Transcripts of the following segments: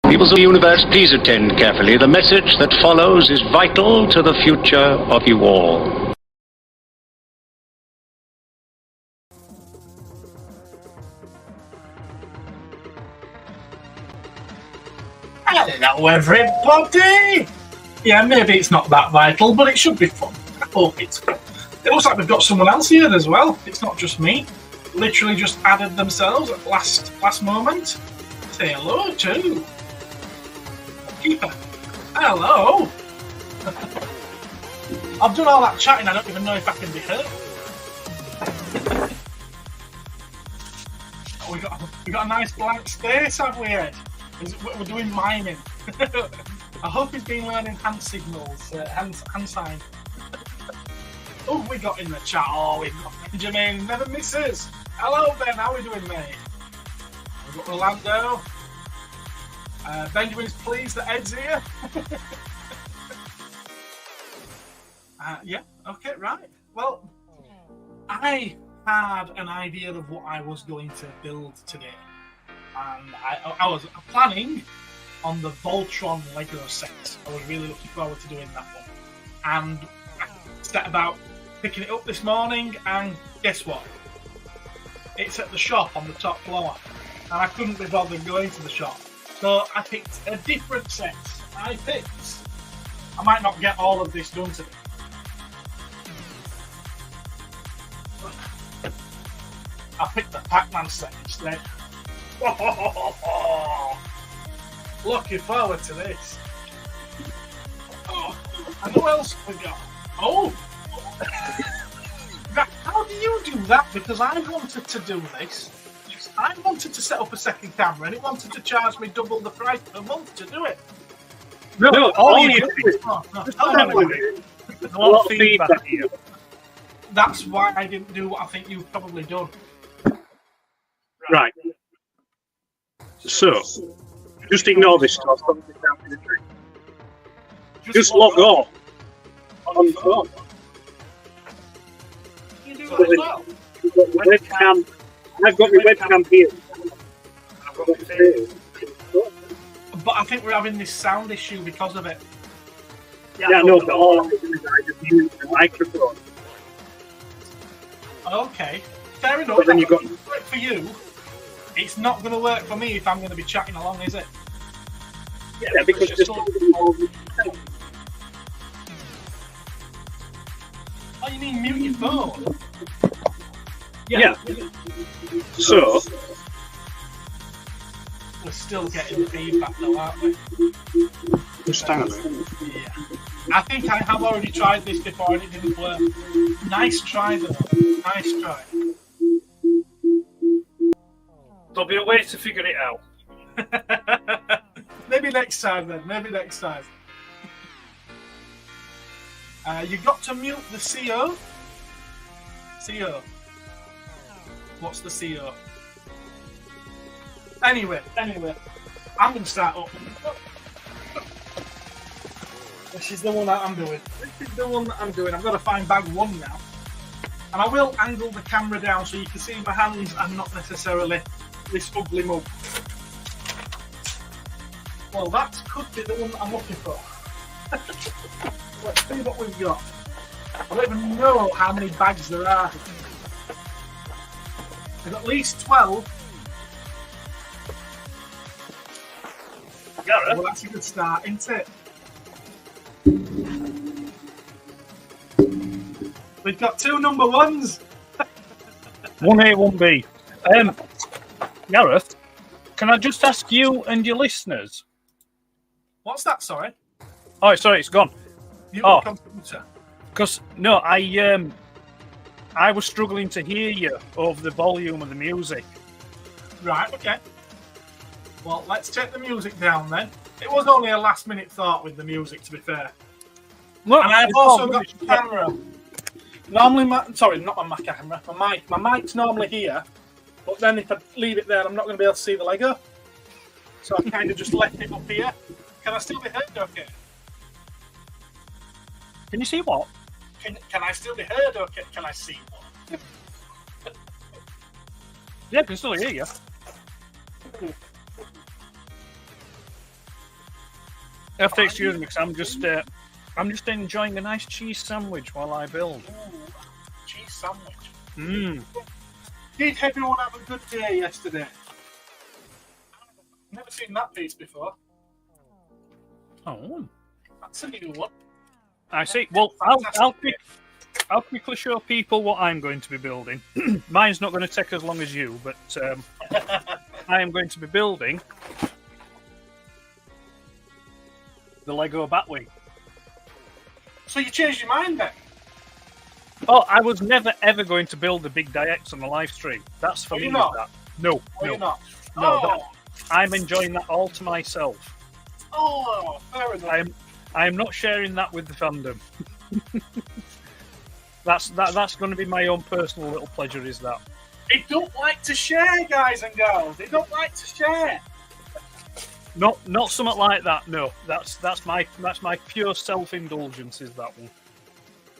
Peoples of the universe, please attend carefully. The message that follows is vital to the future of you all. Hello, everybody! Yeah, maybe it's not that vital, but it should be fun. I hope it's fun. It looks like we've got someone else here as well. It's not just me. Literally just added themselves at last moment. Say hello too. Keeper. Hello. I've done all that chatting. I don't even know if I can be heard. We got a nice blank space, have we, Ed? We're doing mining. I hope he's been learning hand signals, hand sign. Oh, we got in the chat. Oh, we've got Benjamin, never misses. Hello, Ben. How are we doing, mate? We've got Orlando. Benjamin's pleased that Ed's here. Yeah. Okay. Right. Well, I had an idea of what I was going to build today, and I was planning on the Voltron Lego set. I was really looking forward to doing that one, and I set about picking it up this morning, and guess what? It's at the shop on the top floor, and I couldn't be bothered going to the shop, so I picked a different set. I might not get all of this done today. I picked the Pac-Man set instead. Looking forward to this. Oh, and who else we got? Oh! How do you do that? Because I wanted to do this. I wanted to set up a second camera, and it wanted to charge me double the price per month to do it. No, all you do is a lot of feedback here. That's why I didn't do what I think you've probably done. Right. So, just ignore this stuff. Just log on the phone. You do that as well. Webcam. I've got my webcam here. I've got my face. But I think we're having this sound issue because of it. Yeah, no, but all I do is I just use the microphone. Okay, fair enough. But then you've got work for you. It's not going to work for me if I'm going to be chatting along, is it? Yeah, because just oh, you mean mute your phone? Yeah. So we're still getting feedback though, aren't we? just hang on. Yeah. I think I have already tried this before and it didn't work. Nice try though. Nice try. There'll be a way to figure it out. Maybe next time then. Maybe next time. You got to mute the CO. CO. What's the CO? Anyway, I'm going to start up. This is the one that I'm doing. I've got to find bag one now. And I will angle the camera down so you can see my hands and not necessarily this ugly mug. Well, that could be the one that I'm looking for. Let's see what we've got. I don't even know how many bags there are. There's at least 12. Gareth? Well, that's a good start, isn't it? We've got two number ones. 1A, 1B. Gareth, can I just ask you and your listeners? What's that, sorry? Oh, sorry, it's gone. Mute Oh. the computer. Because, no, I was struggling to hear you over the volume of the music. Right, okay. Well, let's take the music down then. It was only a last minute thought with the music, to be fair. Look, And I've it's also all got good. the camera. Normally, not my camera. My mic's normally here, but then if I leave it there, I'm not going to be able to see the Lego. So I kind of just left it up here. Can I still be heard? Okay. Can you see what? Can I still be heard? Or can I see one? Yeah, I can still hear you. have to excuse me because I'm just enjoying a nice cheese sandwich while I build. Ooh, cheese sandwich. Mmm. Did everyone have a good day yesterday? I've never seen that piece before. Oh, That's a new one. I see. Well, I'll quickly show people what I'm going to be building. Mine's not going to take as long as you, but I am going to be building the Lego Batwing. So you changed your mind then? Oh, I was never ever going to build the big DX on the live stream. That's for Are me. you not? That. No, Or no, you're not? no. Oh, I'm enjoying that all to myself. oh, fair enough. I am not sharing that with the fandom. That's going to be my own personal little pleasure. Is that? They don't like to share, guys and girls. They don't like to share. Not something like that. No, that's my pure self-indulgence. Is that one?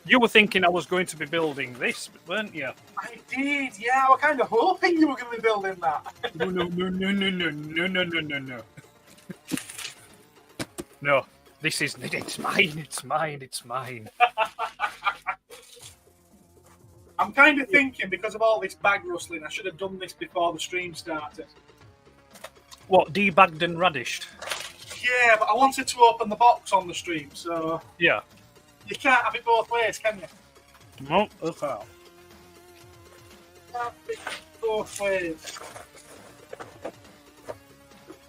You were thinking I was going to be building this, weren't you? I did, yeah. I was kind of hoping you were going to be building that. No. No, this is it's mine. It's mine. I'm kind of thinking, because of all this bag rustling, I should have done this before the stream started. What, debagged and radished? Yeah, but I wanted to open the box on the stream, so Yeah. you can't have it both ways, can you? No, okay. Can't have it both ways.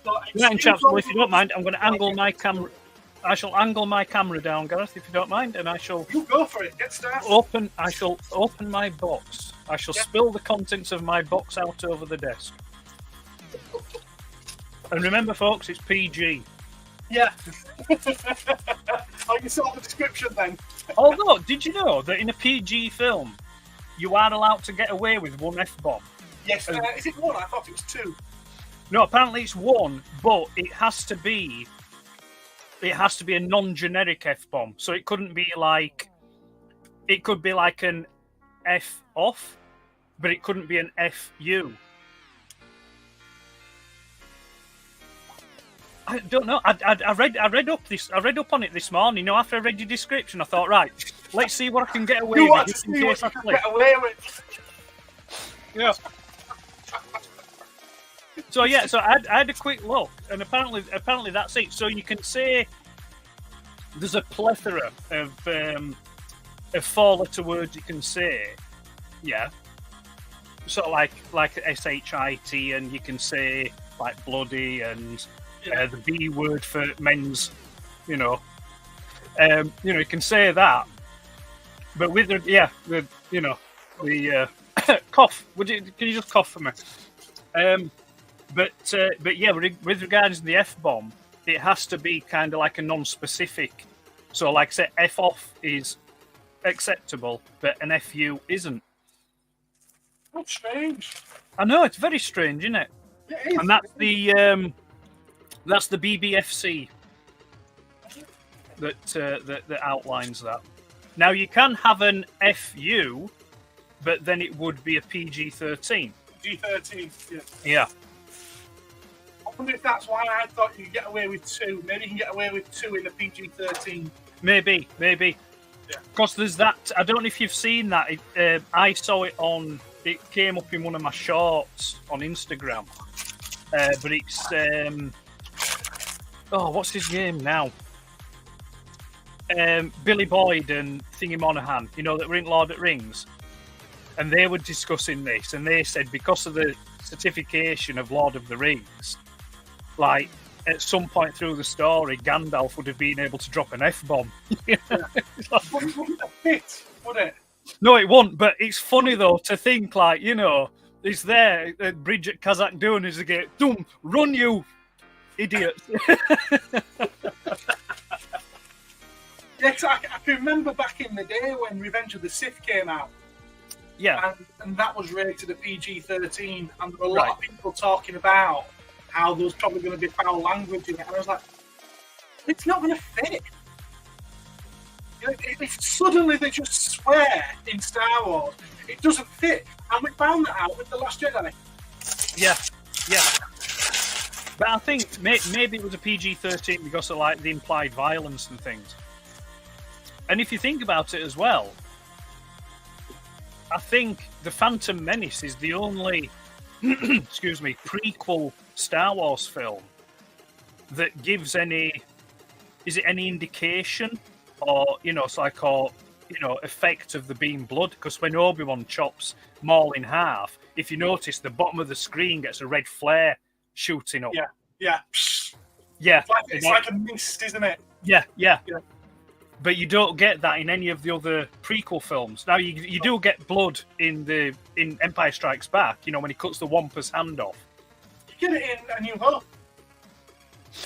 So, Right, chaps, well, if you don't mind, I'm going to angle my camera. I shall angle my camera down, Gareth, if you don't mind, and I shall You go for it. Get started. open. I shall open my box. I shall Yeah. spill the contents of my box out over the desk. And remember, folks, it's PG. Yeah. Oh, you saw the description then. Although, did you know that in a PG film, you are allowed to get away with one F-bomb? Yes. Is it one? I thought it was two. No, apparently it's one, but it has to be a non-generic F-bomb. So it couldn't be like, it could be like an F off, but it couldn't be an FU. I don't know. I read up on it this morning. You know, after I read your description, I thought, right, let's see what I can get away You with. want to just in see what case I you can click. get away with. Yeah. So yeah, so I had a quick look, and apparently that's it. So you can say there's a plethora of 4-letter words you can say. Yeah. Sort of like SHIT, and you can say like bloody and the B word for men's. You you can say that. But with the cough. Can you just cough for me? But yeah, with regards to the F-bomb, it has to be kind of like a non-specific. So, like I said, F off is acceptable, but an FU isn't. That's strange. I know, it's very strange, isn't it? It is. And that's the BBFC that outlines that. Now, you can have an FU, but then it would be a PG-13. G13. Yeah. Yeah. I wonder if that's why I thought you could get away with two. Maybe you can get away with two in the PG-13. Maybe. Yeah. Because there's that. I don't know if you've seen that. I saw it on. It came up in one of my shorts on Instagram. But it's what's his name now? Billy Boyd and Thingy Monaghan. You know that were in Lord of the Rings, and they were discussing this, and they said because of the certification of Lord of the Rings, like at some point through the story, Gandalf would have been able to drop an F-bomb. Wouldn't it fit, would it? No, it won't. But it's funny though to think like it's there at Bridge at Kazakh Dune is the gate. Doom, run you, idiots! Yeah, 'cause I can remember back in the day when Revenge of the Sith came out. Yeah, And that was rated a PG-13, and there were a lot of people talking about how there was probably going to be foul language in it, and I was like, it's not going to fit. If suddenly they just swear in Star Wars, it doesn't fit, and we found that out with The Last Jedi. yeah. But I think maybe it was a PG-13 because of like the implied violence and things. And if you think about it as well, I think The Phantom Menace is the only, excuse me, prequel Star Wars film that gives any indication or, effect of there being blood. Because when Obi-Wan chops Maul in half, if you notice, the bottom of the screen gets a red flare shooting up. Yeah. Yeah. It's like a mist, isn't it? Yeah. But you don't get that in any of the other prequel films. Now you do get blood in Empire Strikes Back. When he cuts the Wampa's hand off. You get it in A New Hope.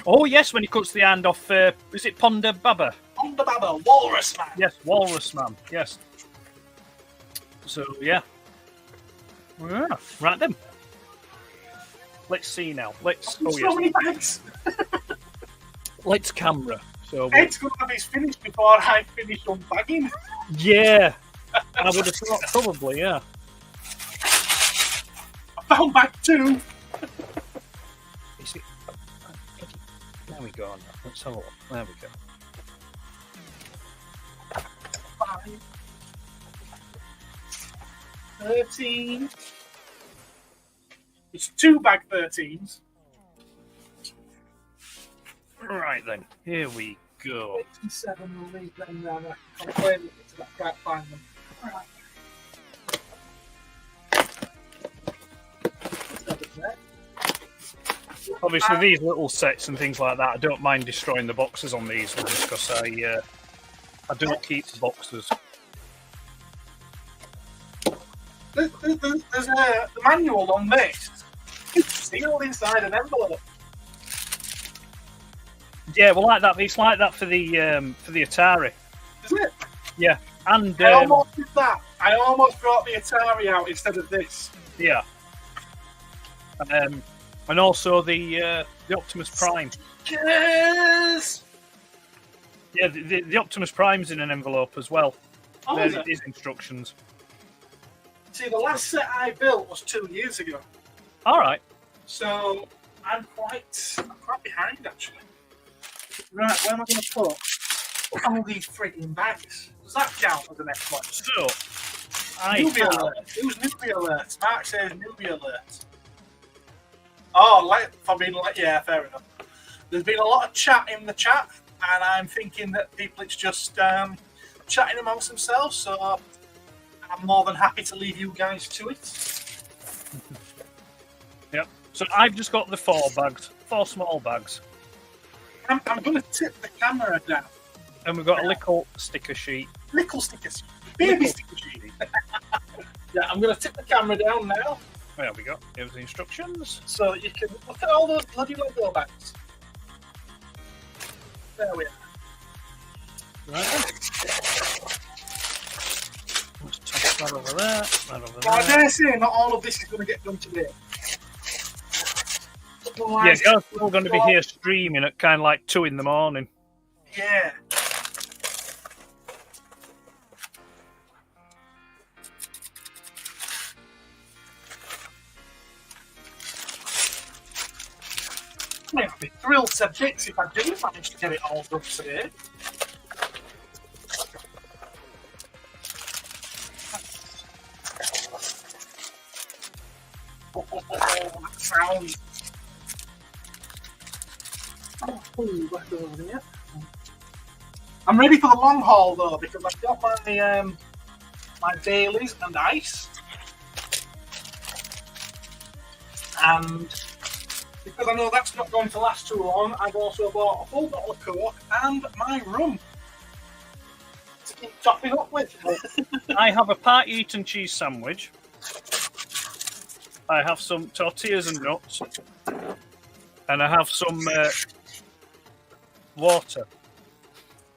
Oh yes, when he cuts the hand off. Is it Ponda Baba? Ponda Baba, Walrus Man. Yes, Walrus Man. Yes. So yeah. Right then. Let's see now. Many bags. Let's camera. So Ed's going to have his finished before I finish unbagging. yeah, I would have thought probably, yeah. I found bag 2. Is it? There we go. Let's have a look. There we go. 5, 13. It's 2 bag 13s. Right then, here we go. 87 will leave them down there. I'll play with it till I can't find them. Right. Obviously, these little sets and things like that, I don't mind destroying the boxes on these ones because I don't keep the boxes. There's the manual on this. It's sealed inside an envelope. Yeah, well, like that. It's like that for the Atari. Is it? Yeah, and I almost did that. I almost brought the Atari out instead of this. yeah, and also the Optimus Prime. Yes. Yeah, the Optimus Prime's in an envelope as well. Oh, There's is it? his instructions. See, the last set I built was 2 years ago, All right. so I'm quite behind actually. Right, where am I going to put all these frigging bags? Does that count as an exploit? So, Newbie alert. Who's Newbie alert? Mark says Newbie alert. Oh, yeah, fair enough. There's been a lot of chat in the chat, and I'm thinking that people it's just chatting amongst themselves, so I'm more than happy to leave you guys to it. Yep. So I've just got the 4 bags, 4 small bags, I'm going to tip the camera down. and we've got a little sticker sheet. Little stickers. Baby sticker sheet. Yeah, I'm going to tip the camera down now, There we go. Here's the instructions. so you can look at all those bloody Lego bags. There we are. Right then. Let's toss that over there. That over Now, I there. dare say not all of this is going to get done today. Yeah, you're still going to be here streaming at kind of like 2 in the morning. Yeah. I'd be thrilled to bits if I do manage to get it all done today. Oh, that sounds. Oh, back over here. I'm ready for the long haul though because I've got my dailies and ice, and because I know that's not going to last too long, I've also bought a full bottle of Coke and my rum to keep topping up with. I have a party eaten cheese sandwich. I have some tortillas and nuts. And I have some water.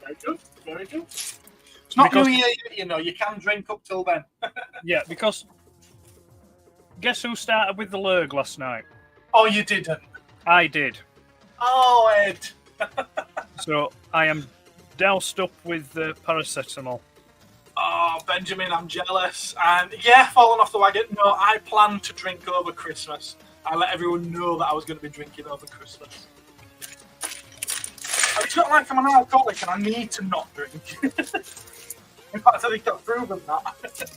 Very good, very good. It's not Because- New Year yet, you know, you can drink up till then. Yeah, because guess who started with the lurg last night? Oh, you didn't? I did. Oh, Ed. So I am doused up with paracetamol. Oh, Benjamin, I'm jealous. And yeah, falling off the wagon. No, I plan to drink over Christmas. I let everyone know that I was going to be drinking over Christmas. It's not like I'm an alcoholic and I need to not drink. In fact, I think I've proven that.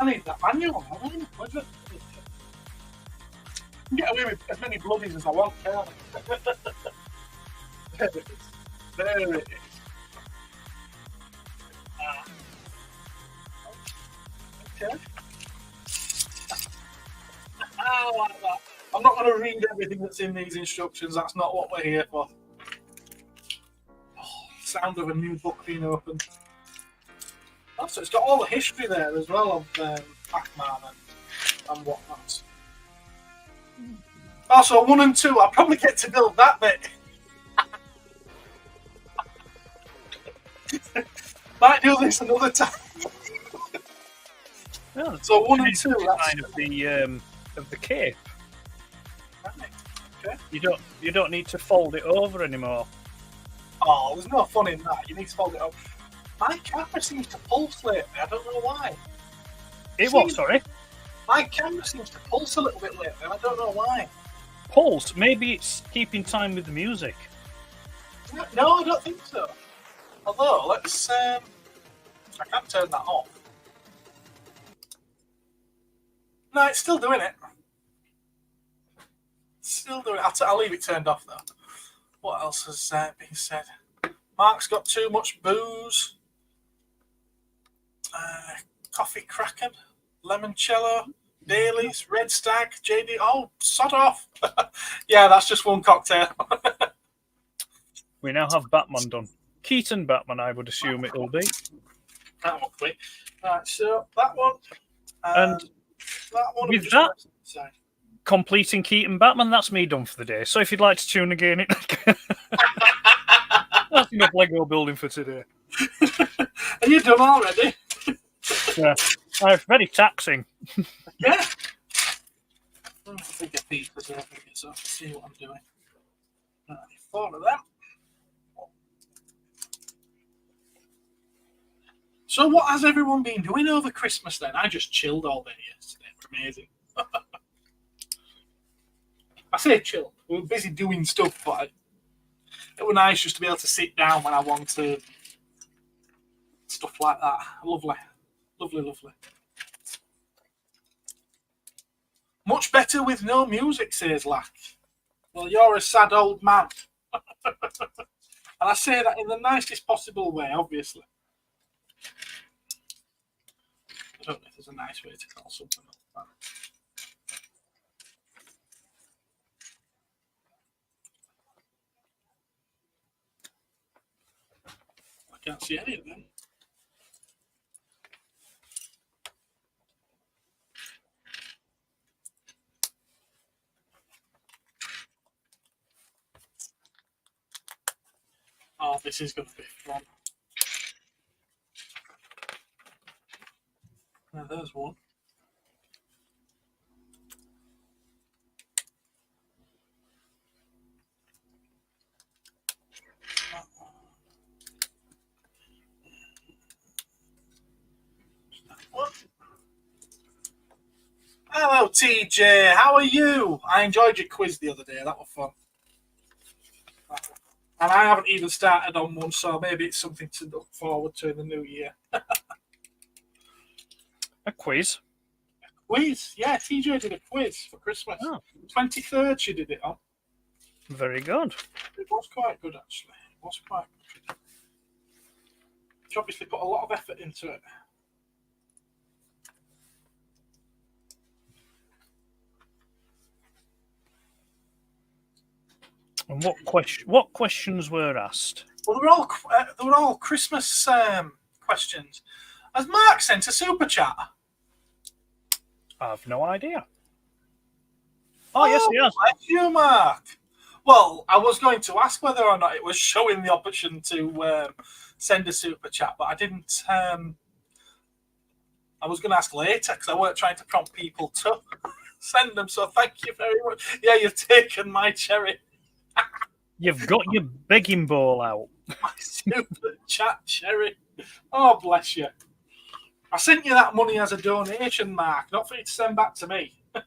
I need that manual. I can get away with as many bloodies as I want, can't I? There it is. There it is. Okay. I like that. I'm not going to read everything that's in these instructions. That's not what we're here for. Oh, sound of a new book being opened. Oh, so it's got all the history there as well of Pac-Man and whatnot. Also, 1 and 2, I'll probably get to build that bit. Might do this another time. Yeah, So 1 and 2, that's sign of the cape. right. Okay. You don't need to fold it over anymore. Oh, there's no fun in that. You need to fold it up. My camera seems to pulse lately. I don't know why. It what? Sorry, My camera seems to pulse a little bit lately, and I don't know why. pulse. Maybe it's keeping time with the music. No, I don't think so. Although, let's. I can't turn that off. No, it's still doing it. Still doing it. I'll leave it turned off though. What else has been said? Mark's got too much booze. Coffee Kraken, Limoncello, Dailies, Red Stag, JD. Oh, sod off. Yeah, that's just one cocktail. We now have Batman done. Keaton Batman, I would assume it will be. That one quick. Right, so that one. And that one. with that, completing Keaton Batman, that's me done for the day. So if you'd like to tune again, that's enough Lego building for today. Are you done already? Yeah, it's very taxing. Yeah. I think a piece is there, so I can see what I'm doing. Right, 4 of them. So what has everyone been doing over Christmas then? I just chilled all day yesterday. It was amazing. I say chilled. We were busy doing stuff, but it was nice just to be able to sit down when I wanted. Stuff like that. Lovely. Lovely, lovely. Much better with no music, says Lack. Well, you're a sad old man. And I say that in the nicest possible way, obviously. I don't know if there's a nice way to call something like that. I can't see any of them. Oh, this is going to be fun. Now, there's one. Hello, TJ. How are you? I enjoyed your quiz the other day. That was fun. And I haven't even started on one, so maybe it's something to look forward to in the new year. A quiz? Quiz? Yeah, TJ did a quiz for Christmas. Oh. 23rd she did it on. Very good. It was quite good, actually. It was quite good. She obviously put a lot of effort into it. And what questions were asked? Well, they were all Christmas questions. Has Mark sent a super chat? I have no idea. Oh, yes, he has. Thank you, Mark. Well, I was going to ask whether or not it was showing the option to send a super chat, but I didn't. I was going to ask later because I weren't trying to prompt people to send them. So thank you very much. Yeah, you've taken my cherry. You've got your begging bowl out. My super chat, Cherry. Oh, bless you. I sent you that money as a donation, Mark, not for you to send back to me. Where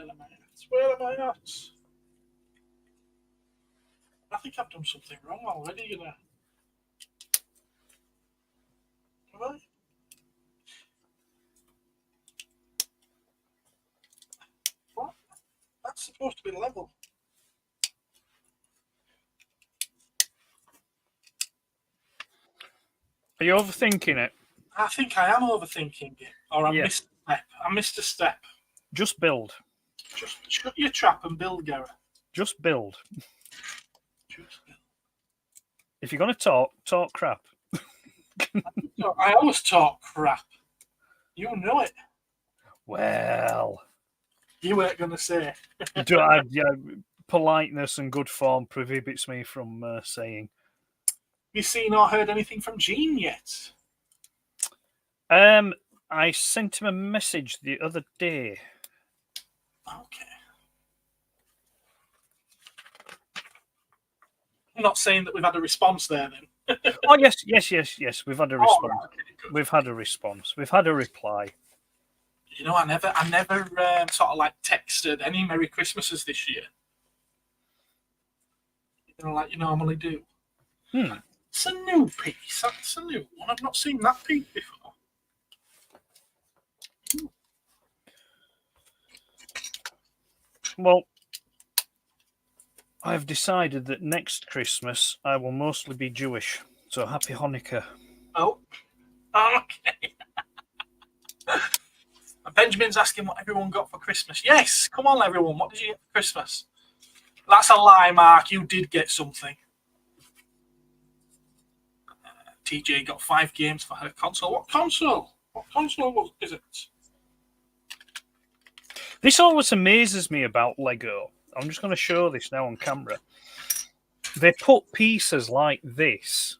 am I at? Where am I at? I think I've done something wrong already, you know. Have I? What? That's supposed to be level. Are you overthinking it? I think I am overthinking it. Or I missed a step. I missed a step. Just build. Just shut your trap and build, Gareth. Just build. Just build. If you're going to talk crap. No, I always talk crap. You know it. Well, You weren't going to say. politeness and good form prohibits me from saying. Have you seen or heard anything from Gene yet? I sent him a message the other day. Okay. I'm not saying that we've had a response there then. Oh, yes. We've had a response. Right, okay, good. We've had a response. We've had a reply. You know, I never sort of like texted any Merry Christmases this year. You know, like you normally do. It's a new piece. That's a new one. I've not seen that piece before. Well, I've decided that next Christmas I will mostly be Jewish. So happy Hanukkah. Oh, okay. Benjamin's asking what everyone got for Christmas. Yes, come on, everyone. What did you get for Christmas? That's a lie, Mark. You did get something. TJ got 5 games for her console. What console? What console is it? This always amazes me about Lego. I'm just going to show this now on camera. They put pieces like this.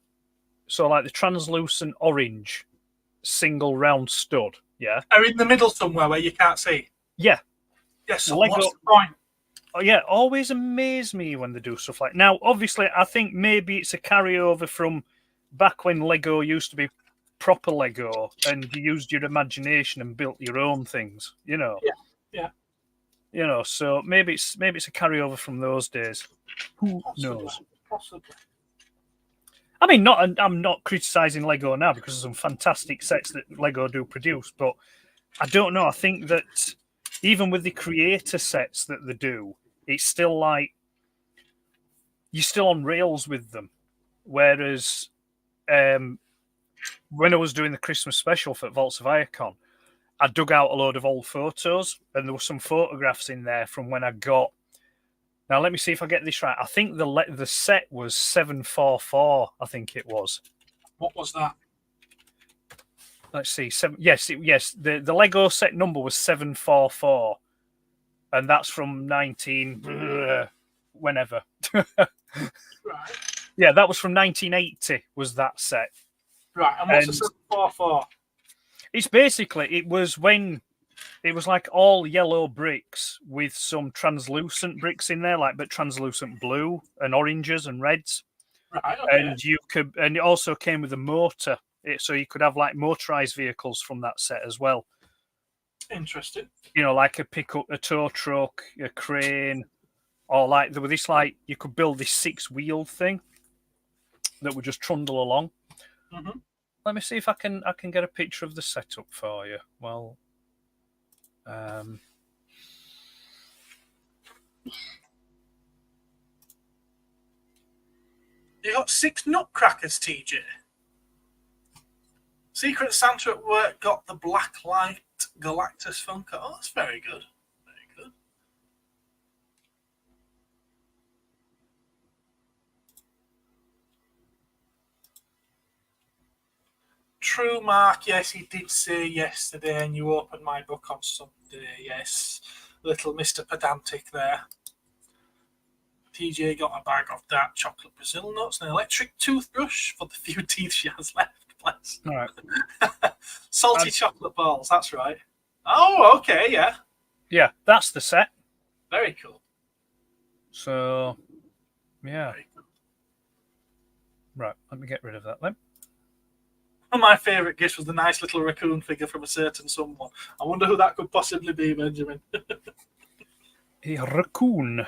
So like the translucent orange single round stud. Yeah. Are in the middle somewhere where you can't see? Yeah. Yes. So Lego- what's the point? Oh, yeah, always amaze me when they do stuff like. Now, obviously, I think maybe it's a carryover from back when Lego used to be proper Lego, and you used your imagination and built your own things. You know. Yeah. You know, so maybe it's a carryover from those days. Who Possibly. knows? Possibly. I mean, I'm not criticizing Lego now because there's some fantastic sets that Lego do produce, but I don't know. I think that even with the creator sets that they do, it's still like you're still on rails with them. Whereas when I was doing the Christmas special for Vaults of Iacon, I dug out a load of old photos, and there were some photographs in there from when I got. Now let me see if I get this right. I think the set was 744. I think it was. What was that? Let's see. Yes. The Lego set number was 744, and that's from 19 whenever. Right. Yeah, that was from 1980. Was that set? Right. And what's the 744? It's basically it was when it was like all yellow bricks with some translucent bricks in there, but translucent blue and oranges and reds. Right. Okay. And it also came with a motor, so you could have like motorized vehicles from that set as well. Interesting. You know, like a pickup, a tow truck, a crane, or like there was this you could build this 6-wheeled thing that would just trundle along. Mm-hmm. Let me see if I can get a picture of the setup for you. Well, You got 6 nutcrackers, TJ. Secret Santa at work got the Black Light Galactus Funko. Oh, that's very good. Very good. True, Mark. Yes, he did say yesterday, and you opened my book on Sunday. Yes, little Mr. Pedantic there. TJ got a bag of dark chocolate Brazil nuts, an electric toothbrush for the few teeth she has left. Bless. all right. Salty chocolate balls, that's right. Oh, okay, yeah. Yeah, that's the set. Very cool. So, yeah. Right, let me get rid of that then. One of my favourite gifts was the nice little raccoon figure from a certain someone. I wonder who that could possibly be, Benjamin. A raccoon.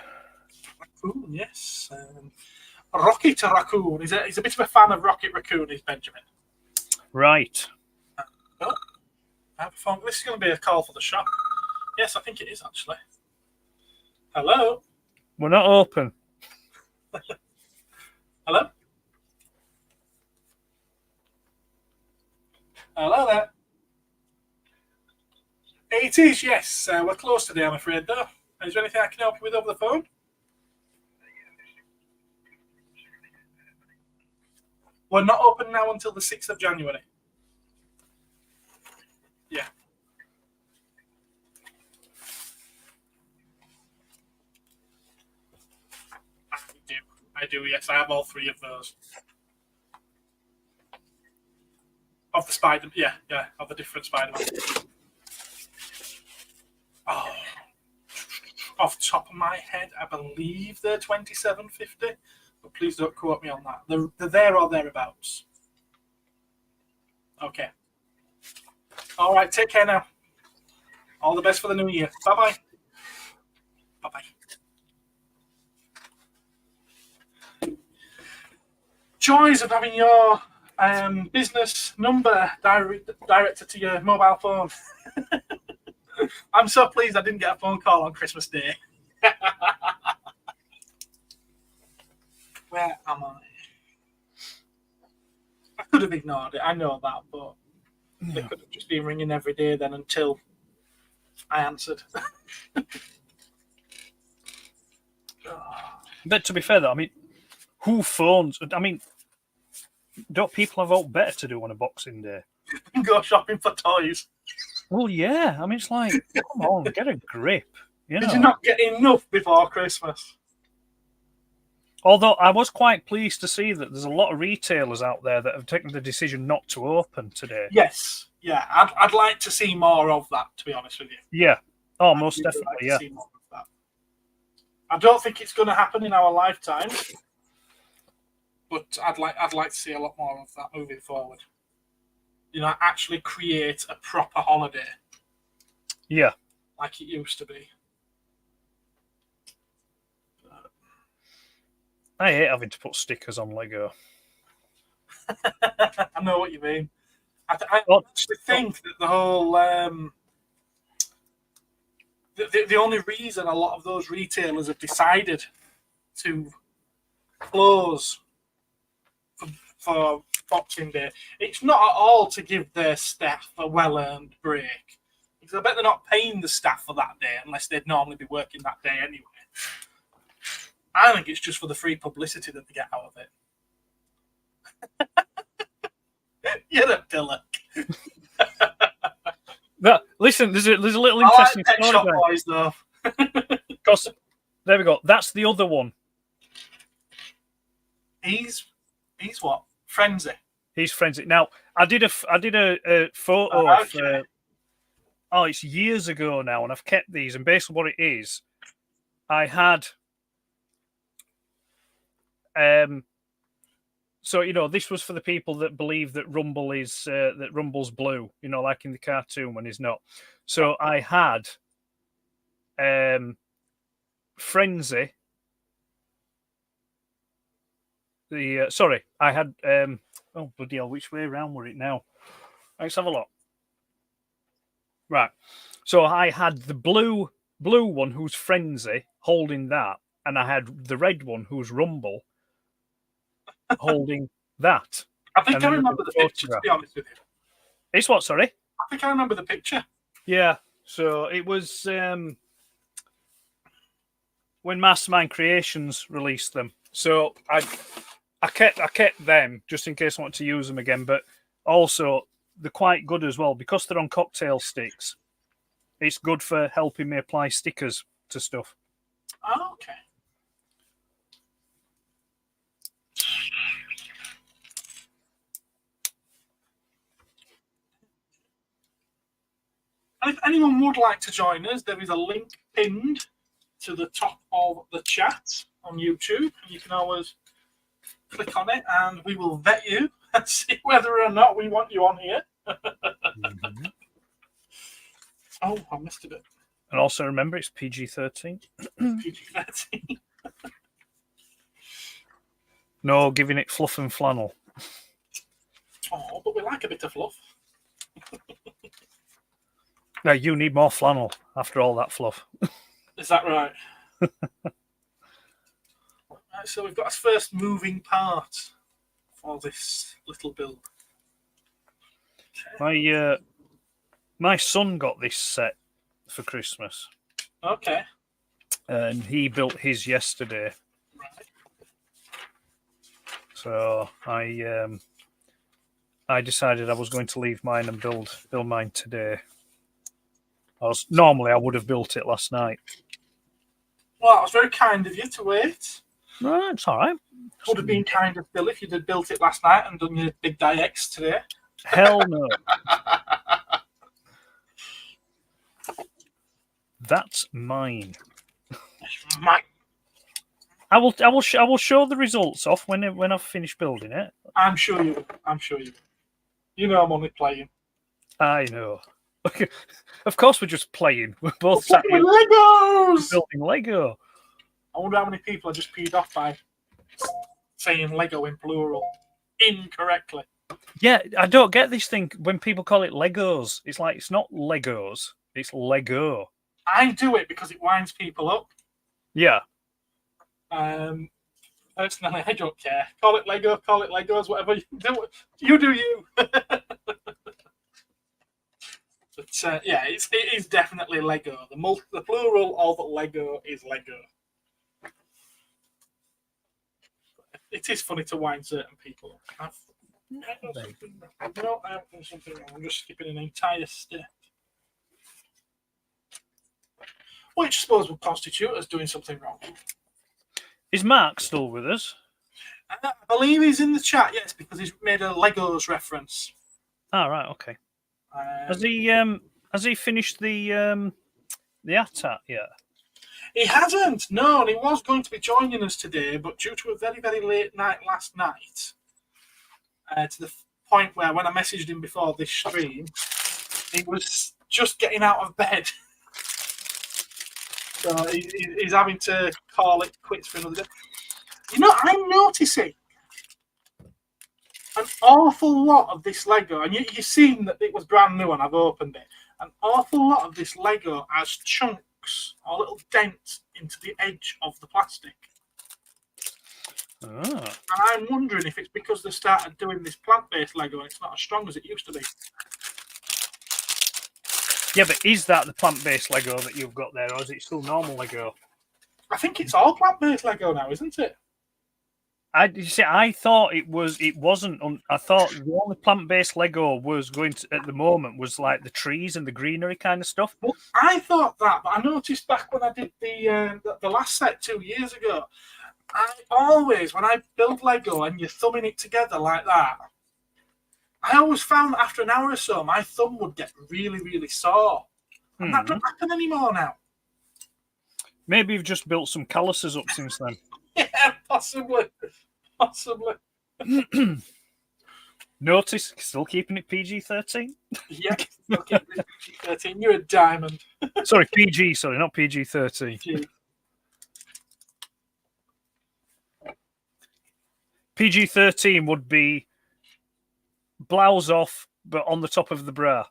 Raccoon, yes. Rocket Raccoon. He's a bit of a fan of Rocket Raccoon, is Benjamin. Right. Oh, I have a phone. This is going to be a call for the shop. Yes, I think it is, actually. Hello? We're not open. Hello? Hello there. It is, yes. We're closed today, I'm afraid, though. Is there anything I can help you with over the phone? We're not open now until the 6th of January. Yeah. I do, yes. I have all three of those. Of the Spider, yeah, of the different Spider-Man. Oh, off the top of my head, I believe they're $27.50, but please don't quote me on that. They're there or thereabouts. Okay. All right, take care now. All the best for the new year. Bye-bye. Bye-bye. Joys of having your business number directed to your mobile phone. I'm so pleased I didn't get a phone call on Christmas Day. Where am I? I could have ignored it, I know that, but they could have just been ringing every day then until I answered. But to be fair, though, I mean, who phones? I mean, don't people have all better to do on a Boxing Day? Go shopping for toys. Well, yeah. I mean, it's like, come on, get a grip. You know? Did you not get enough before Christmas? Although I was quite pleased to see that there's a lot of retailers out there that have taken the decision not to open today. Yes, yeah. I'd like to see more of that, to be honest with you. Yeah. Oh, most definitely, like yeah. See more of that. I don't think it's going to happen in our lifetime, but I'd like to see a lot more of that moving forward. You know, actually create a proper holiday. Yeah. Like it used to be. I hate having to put stickers on Lego. I know what you mean. I actually think that the whole the only reason a lot of those retailers have decided to close for Boxing Day, it's not at all to give their staff a well-earned break. Because I bet they're not paying the staff for that day unless they'd normally be working that day anyway. I think it's just for the free publicity that they get out of it. You're a pillock. Listen, there's a little interesting I like Pet story Shop there. Boys, though. Because there we go. That's the other one. He's what? Frenzy. He's Frenzy. Now, I did a photo of. Okay. It's years ago now, and I've kept these. And basically, what it is, I had. So this was for the people that believe that Rumble is that Rumble's blue. Like in the cartoon when he's not. So I had. Frenzy. I had. Oh bloody hell! Which way around were it now? Let's have a look. Right. So I had the blue one who's Frenzy holding that, and I had the red one who's Rumble holding that. I think I remember the picture, to be honest with you. It's what, sorry? I think I remember the picture. Yeah. So it was when Mastermind Creations released them. So I kept them just in case I want to use them again, but also they're quite good as well because they're on cocktail sticks. It's good for helping me apply stickers to stuff. Oh, okay. And if anyone would like to join us, there is a link pinned to the top of the chat on YouTube, and you can always click on it, and we will vet you and see whether or not we want you on here. Mm-hmm. Oh, I missed a bit. And also remember, it's PG-13. PG-13. No giving it fluff and flannel. Oh, but we like a bit of fluff. Now you need more flannel after all that fluff. Is that right? Right, so we've got our first moving part for this little build. My son got this set for Christmas, Okay. and he built his yesterday. Right. So I decided I was going to leave mine and build mine today. Normally I would have built it last night. Well, that was very kind of you to wait. No, it's all right. Would have been kind of Bill if you'd have built it last night and done your big DX today. Hell no. That's mine. I will show the results off when I've finished building it. I'm sure you will. I'm sure you will. You know I'm only playing. I know. Of course we're just playing. We're both sat here Legos! building Lego. I wonder how many people are just peed off by saying Lego in plural incorrectly. Yeah, I don't get this thing when people call it Legos. It's like it's not Legos, it's Lego. I do it because it winds people up. Yeah. Personally, I don't care. Call it Lego, call it Legos, whatever you do. You do you. But yeah, it is definitely Lego. The plural of Lego is Lego. It is funny to wind certain people up. No, I haven't done something wrong. I'm just skipping an entire step. Which I suppose would constitute as doing something wrong. Is Mark still with us? I believe he's in the chat, yes, because he's made a Legos reference. Ah, right, okay. Has he finished the ATAT yet? He hasn't, no, and he was going to be joining us today, but due to a very, very late night last night, to the point where when I messaged him before this stream, he was just getting out of bed. So he's having to call it quits for another day. You know, I'm noticing an awful lot of this Lego, and you've seen that it was brand new and I've opened it. An awful lot of this Lego has chunks or little dents into the edge of the plastic. Ah. And I'm wondering if it's because they started doing this plant-based Lego and it's not as strong as it used to be. Yeah, but is that the plant-based Lego that you've got there, or is it still normal Lego? I think it's all plant-based Lego now, isn't it? I thought it was. It wasn't. I thought the only plant-based Lego was going to at the moment was like the trees and the greenery kind of stuff. Well, I thought that, but I noticed back when I did the last set 2 years ago, I always, when I build Lego and you're thumbing it together like that, I always found that after an hour or so, my thumb would get really, really sore. And that doesn't happen anymore now. Maybe you've just built some calluses up since then. Yeah, possibly. Possibly. Notice, still keeping it PG-13? Yeah, okay, PG-13. You're a diamond. Sorry, PG, sorry, not PG-13. PG-13 would be blouse off, but on the top of the bra.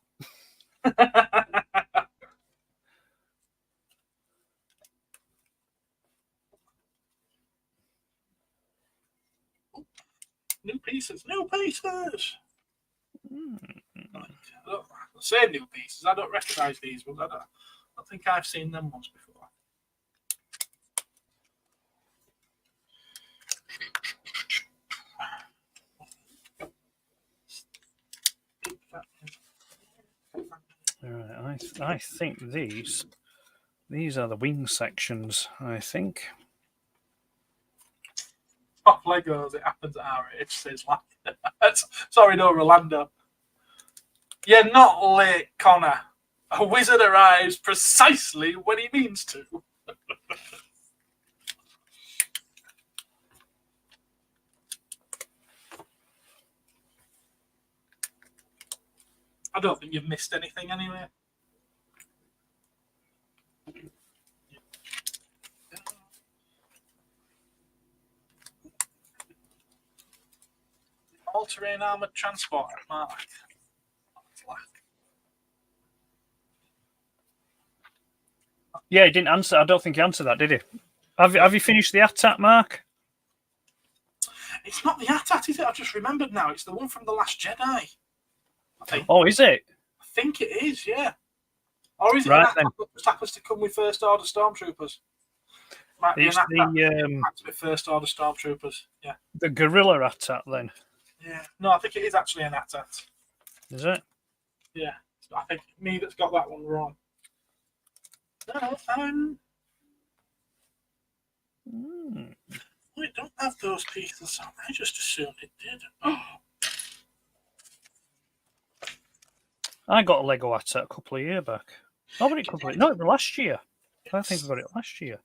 New pieces. I say new pieces. I don't recognise these ones. I don't think I've seen them ones before. All right, I think these are the wing sections, I think. Top Legos, it happens at our age, says like sorry, no, Rolando. You're not late, Connor. A wizard arrives precisely when he means to. I don't think you've missed anything anyway. All-terrain armored transporter, Mark. Yeah, he didn't answer. I don't think he answered that, did he? Have you finished the attack, Mark? It's not the AT-AT, is it? I've just remembered now. It's the one from The Last Jedi. I think. Oh, is it? I think it is, yeah. Or is it Right, an AT-AT that just happens to come with First Order Stormtroopers? Might be It's an AT-AT the with First Order Stormtroopers, yeah. guerrilla attack then, Yeah. No, I think it is actually an AT-AT. is it? Yeah. I think me that's got that one wrong. No, we don't have those pieces on. I just assumed it did. Oh. I got a Lego attack a couple of years back. No, but it was last year. I think I got it last year.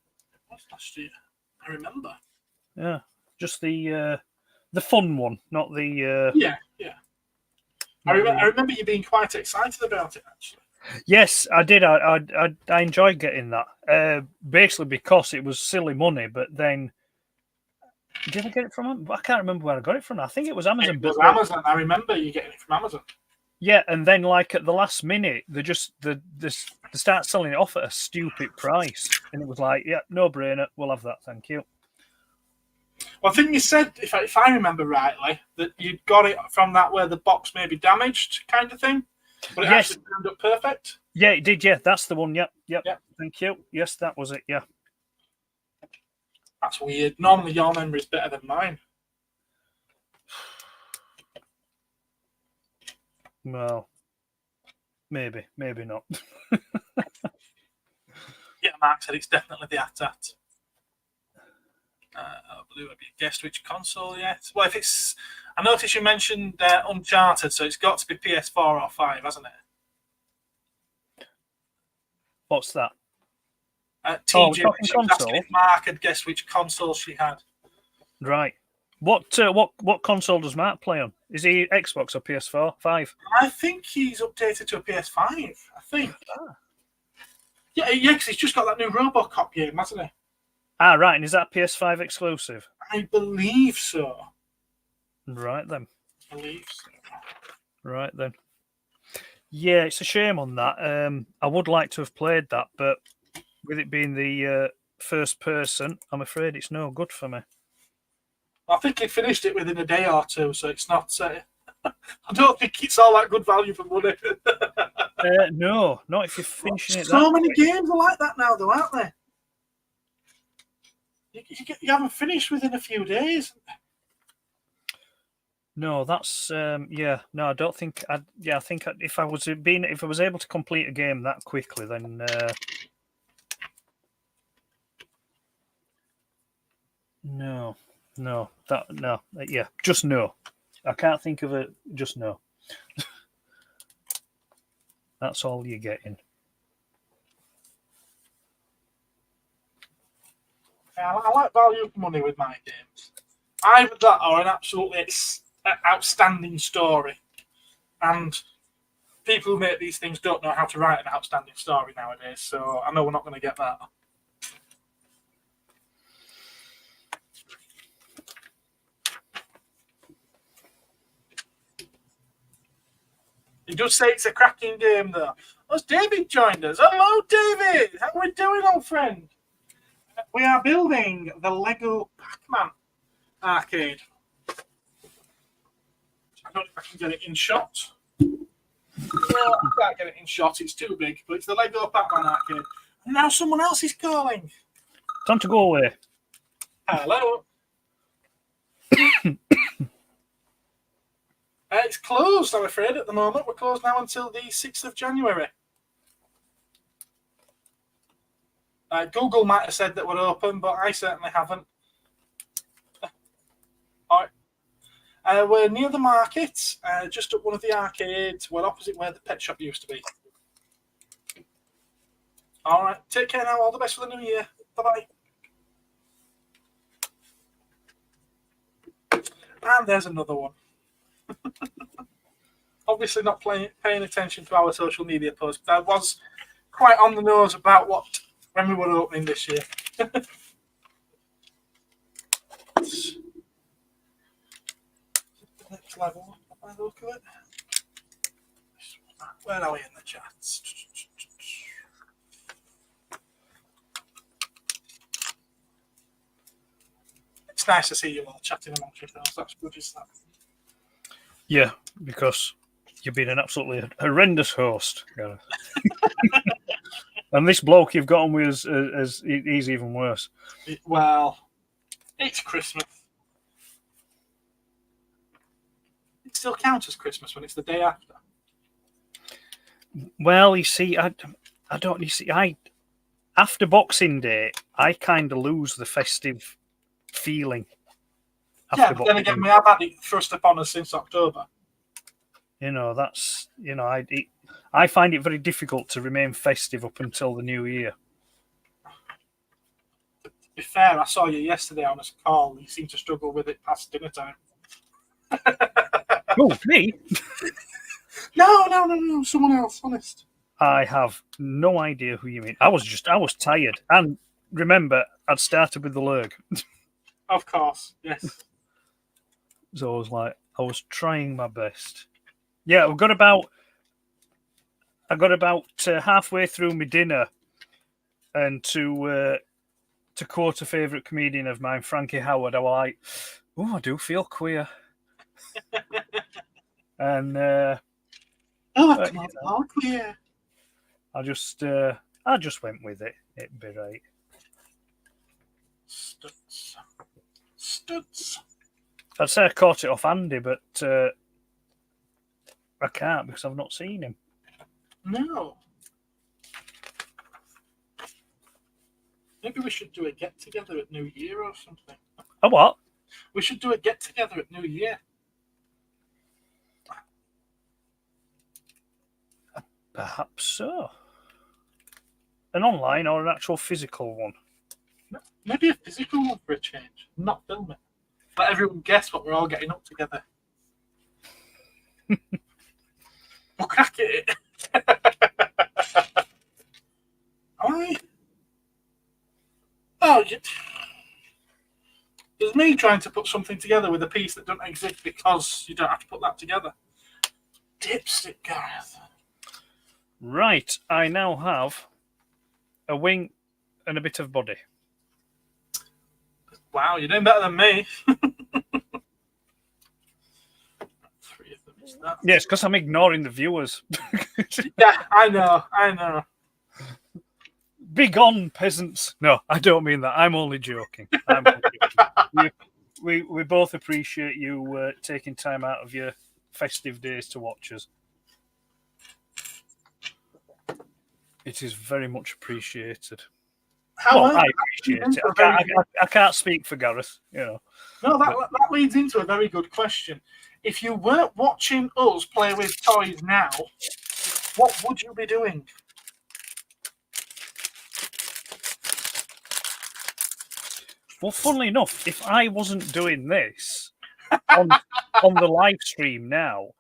What's last year? I remember. Yeah, just the fun one, not the. Yeah. I remember you being quite excited about it, actually. Yes, I did. I enjoyed getting that. Basically because it was silly money, but then did I get it from? I can't remember where I got it from. I think it was Amazon. It was Amazon. I remember you getting it from Amazon. Yeah, and then like at the last minute, they start selling it off at a stupid price, and it was like, yeah, no brainer. We'll have that, thank you. Well, I think you said, if I remember rightly, that you got it from that where the box may be damaged, kind of thing. But it actually turned up perfect. Yeah, it did. Yeah, that's the one. Yep. Thank you. Yes, that was it. Yeah. That's weird. Normally, your memory is better than mine. Well, maybe not. Yeah, Mark said it's definitely the AT-AT. Blue, have you guessed which console yet? Well, I noticed you mentioned Uncharted, so it's got to be PS4 or 5, hasn't it? What's that? TJ, talking console? if Mark had guessed which console she had. Right. What console does Mark play on? Is he Xbox or PS4? 5? I think he's updated to a PS5. I think. Yeah, because he's just got that new RoboCop game, hasn't he? Ah, right. And is that PS5 exclusive? I believe so. Right then. Right then. Yeah, it's a shame on that. I would like to have played that, but with it being the first person, I'm afraid it's no good for me. I think he finished it within a day or two, so it's not. I don't think it's all that good value for money. No, not if you're finishing it. So many games are like that now, though, aren't they? You haven't finished within a few days. No, that's yeah. No, I don't think. I think if I was able to complete a game that quickly, then no, yeah, just no. I can't think of it. Just no. That's all you're getting. I like value for money with my games. Either that or an absolutely outstanding story. And people who make these things don't know how to write an outstanding story nowadays, so I know we're not going to get that. He does say it's a cracking game, though. Has David joined us? Hello, David! How are we doing, old friend? We are building the Lego Pac-Man arcade. I don't know if I can get it in shot. No, I can't get it in shot. It's too big. But it's the Lego Pac-Man arcade. And now someone else is calling. Time to go away. Hello. It's closed, I'm afraid, at the moment. We're closed now until the 6th of January. Google might have said that we're open, but I certainly haven't. All right. We're near the market, just at one of the arcades. We're opposite where the pet shop used to be. All right. Take care now. All the best for the new year. Bye-bye. And there's another one. Obviously not paying attention to our social media posts, but I was quite on the nose about when we were opening this year. Next level, by the look of it. Where are we in the chats? It's nice to see you all chatting amongst yourselves. That's good, isn't that? Yeah, because you've been an absolutely horrendous host, Gareth. And this bloke you've got on with he's even worse. Well, it's Christmas. It still counts as Christmas when it's the day after. Well, you see, I don't. You see, after Boxing Day, I kind of lose the festive feeling. Yeah, but then again, we have had it thrust upon us since October. You know, that's I find it very difficult to remain festive up until the new year. To be fair, I saw you yesterday on a call. You seem to struggle with it past dinner time. Oh, me? No, someone else, honest. I have no idea who you mean. I was tired. And remember, I'd started with the lurg. Of course, yes. So I was trying my best. Yeah, I got about halfway through my dinner, and to quote a favourite comedian of mine, Frankie Howard, I was like, "Oh, I do feel queer." And that's not all clear. I just went with it. It'd be right. Studs. I'd say I caught it off Andy, but I can't because I've not seen him. No. Maybe we should do a get together at New Year or something. A what? We should do a get together at New Year. Perhaps so. An online or an actual physical one? Maybe a physical one for a change. Not film it. Let everyone guess what we're all getting up together. We'll crack it. There's me trying to put something together with a piece that doesn't exist because you don't have to put that together. Dipstick, Gareth. Right, I now have a wing and a bit of body. Wow, you're doing better than me. 3 of them is that. Yes, because I'm ignoring the viewers. Yeah, I know. Be gone, peasants. No, I don't mean that. I'm only joking. We both appreciate you taking time out of your festive days to watch us. It is very much appreciated. I appreciate it. I can't speak for Gareth, you know. No, that leads into a very good question. If you weren't watching us play with toys now, what would you be doing? Well, funnily enough, if I wasn't doing this on the live stream now,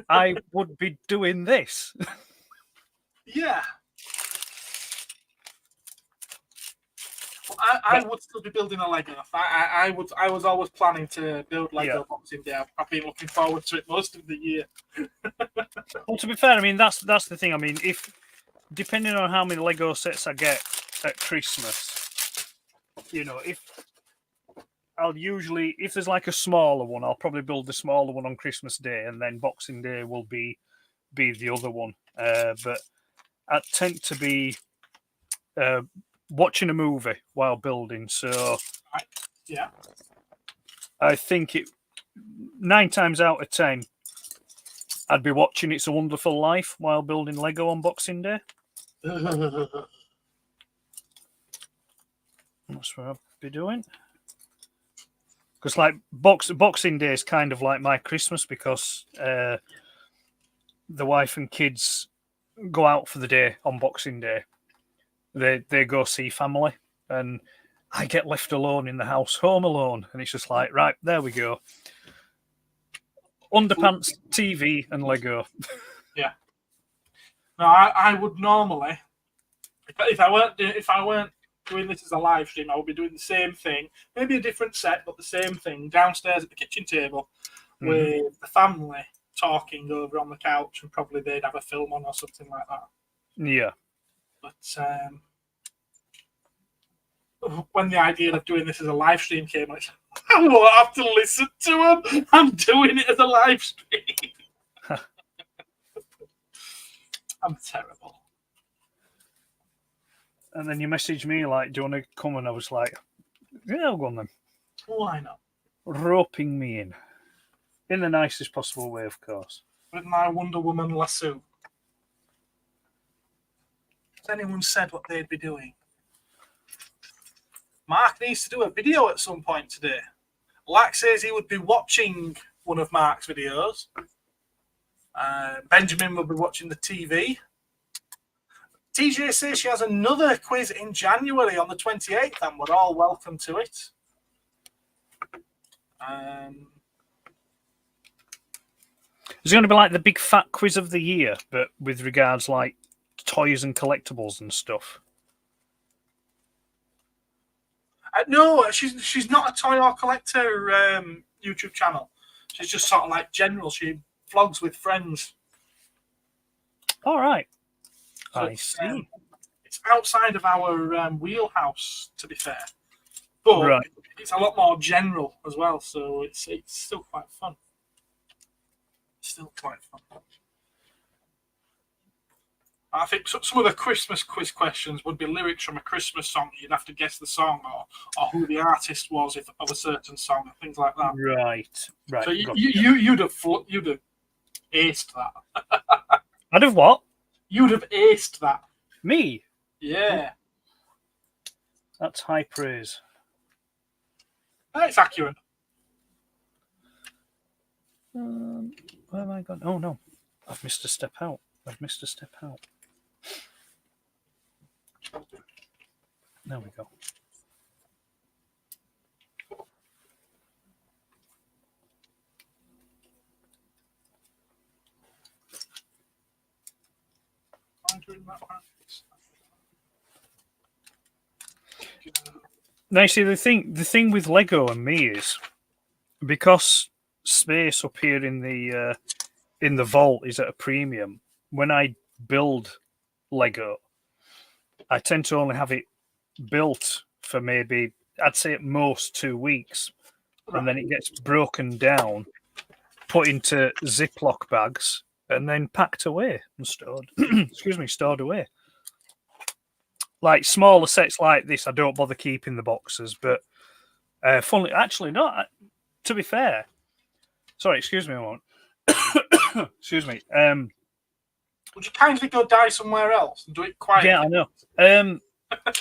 I would be doing this. Yeah. I would still be building a Lego. I was always planning to build Lego Boxing Day. I've been looking forward to it most of the year. Well, to be fair, I mean that's the thing. I mean, if depending on how many Lego sets I get at Christmas, you know, if there's like a smaller one, I'll probably build the smaller one on Christmas Day, and then Boxing Day will be the other one. But I tend to be watching a movie while building, so yeah, I think 9 times out of 10 I'd be watching It's a Wonderful Life while building Lego on Boxing Day. That's what I'd be doing. Because like Boxing Day is kind of like my Christmas, because the wife and kids go out for the day on Boxing Day. They go see family, and I get left alone in the house, home alone, and it's just like, right, there we go. Underpants, TV, and Lego. Yeah. No, I would normally, if I weren't doing this as a live stream, I would be doing the same thing, maybe a different set, but the same thing downstairs at the kitchen table with the family talking over on the couch, and probably they'd have a film on or something like that. Yeah. But when the idea of doing this as a live stream came, I won't have to listen to them. I'm doing it as a live stream. I'm terrible. And then you messaged me like, do you want to come? And I was like, yeah, I'll go on then. Why not? Roping me in the nicest possible way, of course. With my Wonder Woman lasso. Has anyone said what they'd be doing? Mark needs to do a video at some point today. Lack says he would be watching one of Mark's videos. Benjamin will be watching the TV. TJ says she has another quiz in January on the 28th, and we're all welcome to it. It's going to be like the big fat quiz of the year, but with regards like toys and collectibles and stuff. No, she's not a toy or collector YouTube channel. She's just sort of like general. She vlogs with friends. All right. So I see. It's outside of our wheelhouse, to be fair. But Right. it's a lot more general as well, so it's still quite fun. Still quite fun. I think some of the Christmas quiz questions would be lyrics from a Christmas song. You'd have to guess the song or who the artist was of a certain song and things like that. Right. So Gotcha. you'd have aced that. I'd have what? You'd have aced that. Me? Yeah. That's high praise. That's accurate. Where am I going? Oh, no. I've missed a step out. There we go. Now, you see, the thing with Lego and me is because space up here in the vault is at a premium. When I build Lego, I tend to only have it built for maybe, I'd say at most 2 weeks, and then it gets broken down, put into Ziploc bags, and then packed away and stored. Stored away. Like smaller sets like this, I don't bother keeping the boxes. But actually, not. To be fair, sorry, excuse me a moment. Excuse me. Would you kindly go die somewhere else and do it quietly? Yeah, I know.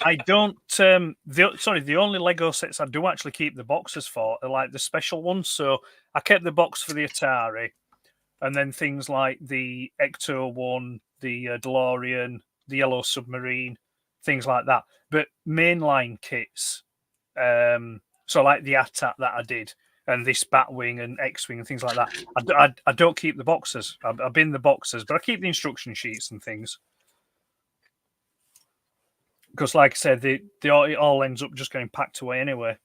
I don't. The only Lego sets I do actually keep the boxes for are like the special ones. So I kept the box for the Atari, and then things like the Ecto one, the DeLorean, the Yellow Submarine, things like that. But mainline kits, so like the AT-AT that I did, and this Batwing and X-Wing and things like that, I don't keep the boxes. I bin the boxes, but I keep the instruction sheets and things. Because, like I said, it all ends up just getting packed away anyway,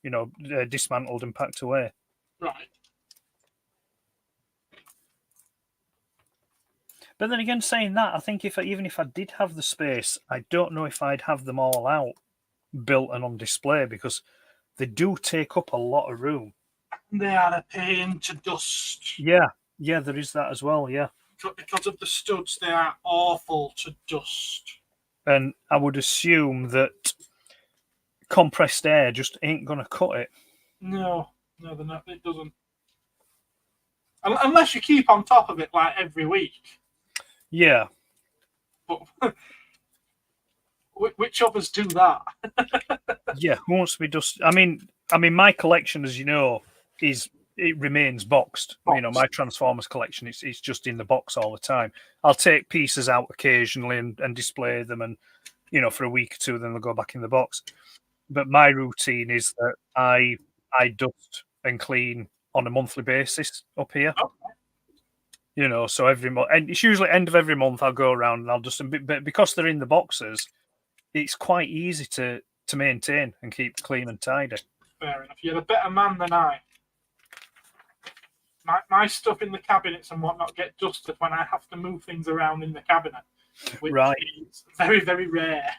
dismantled and packed away. Right. But then again, saying that, I think even if I did have the space, I don't know if I'd have them all out, built and on display, because they do take up a lot of room. They are a pain to dust. Yeah, there is that as well, yeah. Because of the studs, they are awful to dust. And I would assume that compressed air just ain't going to cut it. No, they're not. It doesn't. Unless you keep on top of it like every week. Yeah. But which of us do that? Yeah, who wants to be dust? I mean, my collection, as you know, it remains boxed. My Transformers collection, it's just in the box all the time. I'll take pieces out occasionally and display them, and for a week or two, then they'll go back in the box. but my routine is that I dust and clean on a monthly basis up here. Okay. You know, so every month, and it's usually end of every month. I'll go around and I'll just, but because they're in the boxes, it's quite easy to maintain and keep clean and tidy. Fair enough. You're a better man than I. My stuff in the cabinets and whatnot get dusted when I have to move things around in the cabinet, which Right. is very, very rare.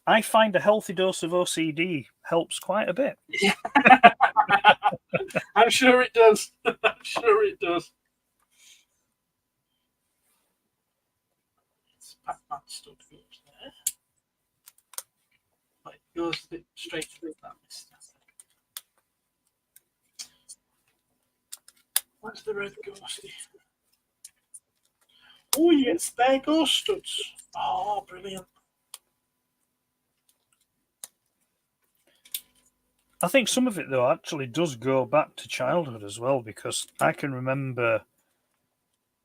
I find a healthy dose of OCD helps quite a bit. I'm sure it does. I'm sure it does. Pac-Man stud goes there. But it goes straight through that list. Where's the red ghosty? Oh, you get spare ghost studs. Oh, brilliant. I think some of it, though, actually does go back to childhood as well, because I can remember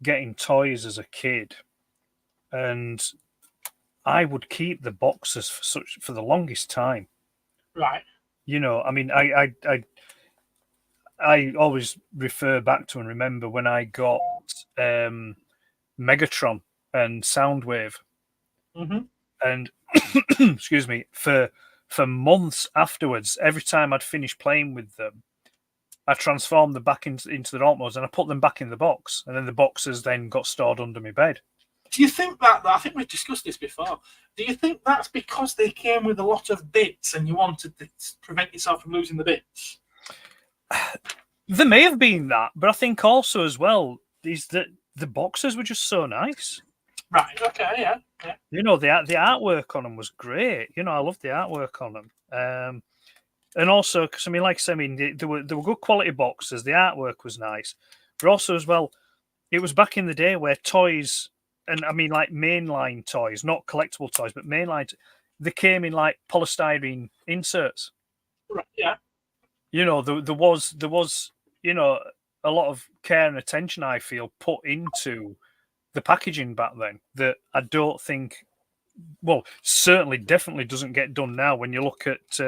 getting toys as a kid, and I would keep the boxes for the longest time. Right. You know, I mean, I always refer back to and remember when I got Megatron and Soundwave, and excuse me, for months afterwards, every time I'd finish playing with them, I transformed them back into the Automods and I put them back in the box, and then the boxes then got stored under my bed. Do you think that I think we've discussed this before? Do you think that's because they came with a lot of bits and you wanted to prevent yourself from losing the bits? There may have been that, but I think also as well is that the boxes were just so nice. Right. Okay. Yeah. Yeah. You know, the artwork on them was great. You know, I loved the artwork on them. And also, because I mean, like I said, I mean, they were good quality boxes. The artwork was nice, but also as well, it was back in the day where toys, and I mean like mainline toys, not collectible toys, but mainline, they came in like polystyrene inserts. Right. Yeah. You know, there was you know a lot of care and attention, I feel, put into the packaging back then that I don't think, well, certainly definitely doesn't get done now when you look at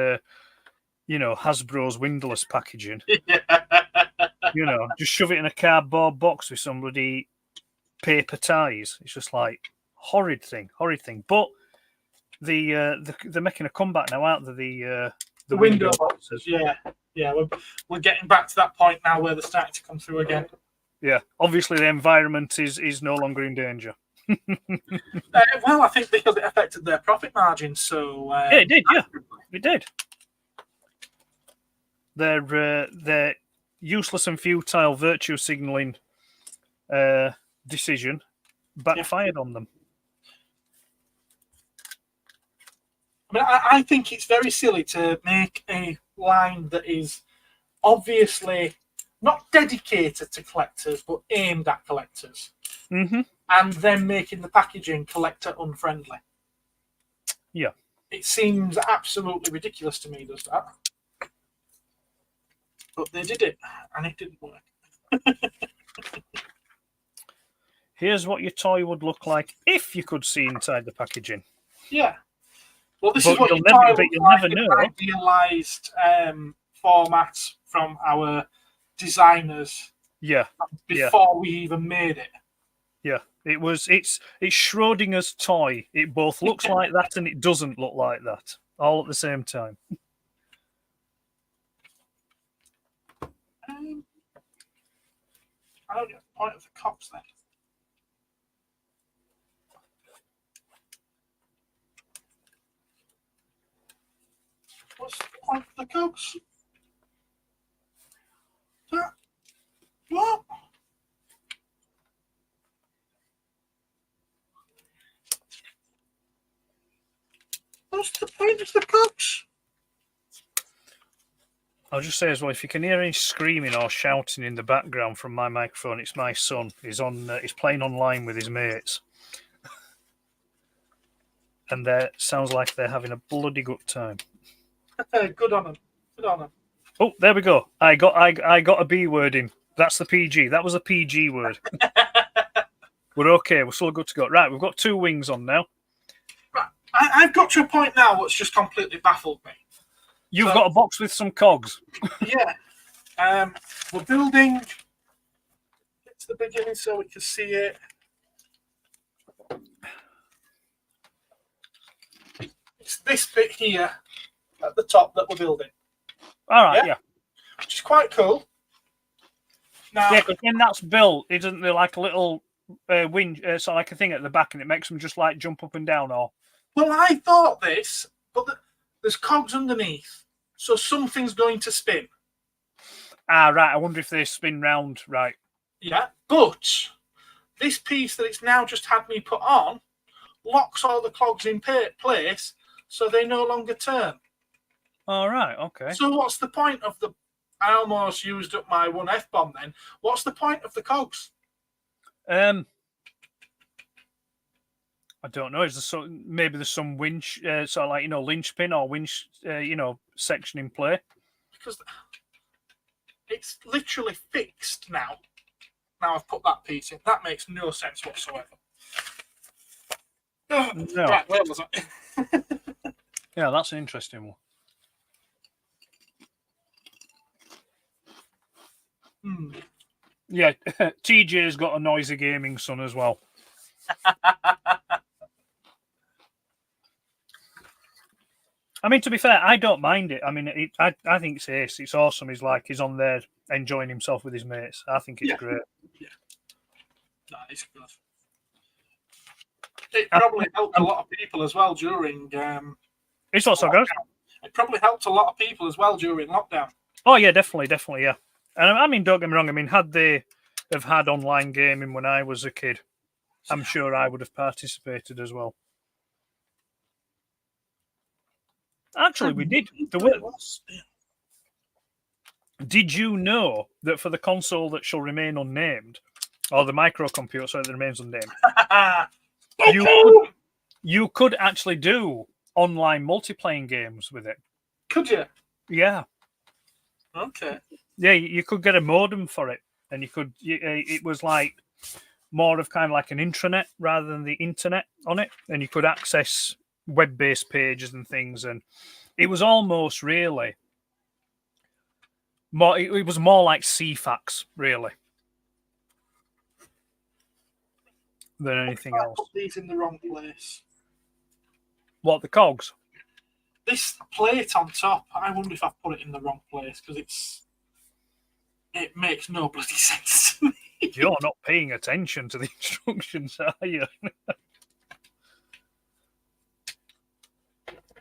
you know, Hasbro's windowless packaging. You know, just shove it in a cardboard box with some bloody paper ties. It's just like horrid thing. But they're making a comeback now, aren't they? The window boxes. Yeah. We're getting back to that point now where they're starting to come through again. Yeah, obviously the environment is no longer in danger. Well, I think because it affected their profit margins. So yeah, it did. Yeah, it did. Their useless and futile virtue signaling decision backfired on them. I mean, I think it's very silly to make a line that is obviously not dedicated to collectors, but aimed at collectors. Mm-hmm. And then making the packaging collector unfriendly. Yeah. It seems absolutely ridiculous to me, does that? But they did it, and it didn't work. Here's what your toy would look like if you could see inside the packaging. Yeah. Well, this But is what you'll your never- toy but looks you'll like never in know. idealized formats from our designers Yeah. before we even made it. Yeah. It's Schrodinger's toy. It both looks like that and it doesn't look like that. All at the same time. I don't get the point of the cops then. What's the point of the cops? What? What's the point of the cops? I'll just say as well, if you can hear any screaming or shouting in the background from my microphone, it's my son. He's playing online with his mates, and sounds like they're having a bloody good time. Good on them. Good on them. Oh, there we go. I got a B word in. That's the PG. That was a PG word. We're okay. We're still good to go. Right, we've got 2 wings on now. Right. I've got to a point now what's just completely baffled me. You've So- got a box with some cogs. Yeah. We're building. Get to the beginning so we can see it. It's this bit here at the top that we're building, All right, Yeah. yeah. which is quite cool. Now, Yeah, because when that's built, isn't there like a little winch, so like a thing at the back, and it makes them just like jump up and down? Or well, I thought this, but there's cogs underneath, so something's going to spin. right, I wonder if they spin round. Right. Yeah, but this piece that it's now just had me put on locks all the cogs in place, so they no longer turn. All right. Okay. So what's the point of the? I almost used up my one F-bomb then. What's the point of the cogs? I don't know. Is there maybe there's some winch, sort of like linchpin or winch, section in play? Because it's literally fixed now. Now I've put that piece in. That makes no sense whatsoever. No. Right, where was I? Yeah, that's an interesting one. Yeah, TJ's got a noisy gaming son as well. I mean, to be fair, I don't mind it. I mean, I think it's ace. It's awesome. He's on there enjoying himself with his mates. I think it's great. That is good. It probably helped a lot of people as well during. It's also good. It probably helped a lot of people as well during lockdown. Oh yeah, definitely, yeah. And I mean, don't get me wrong. I mean, had they have had online gaming when I was a kid, I'm sure I would have participated as well. Actually, we did. Did you know that for the console that shall remain unnamed, or the microcomputer that remains unnamed, you could actually do online multiplayer games with it? Could you? Yeah. Okay. Yeah, you could get a modem for it, and you could. It was like more of kind of like an intranet rather than the internet on it, and you could access web-based pages and things, and it was almost really more. It was more like CFAX, really, than anything I else. put these in the wrong place. What, the cogs? This plate on top, I wonder if I've put it in the wrong place because it makes no bloody sense to me. You're not paying attention to the instructions, are you?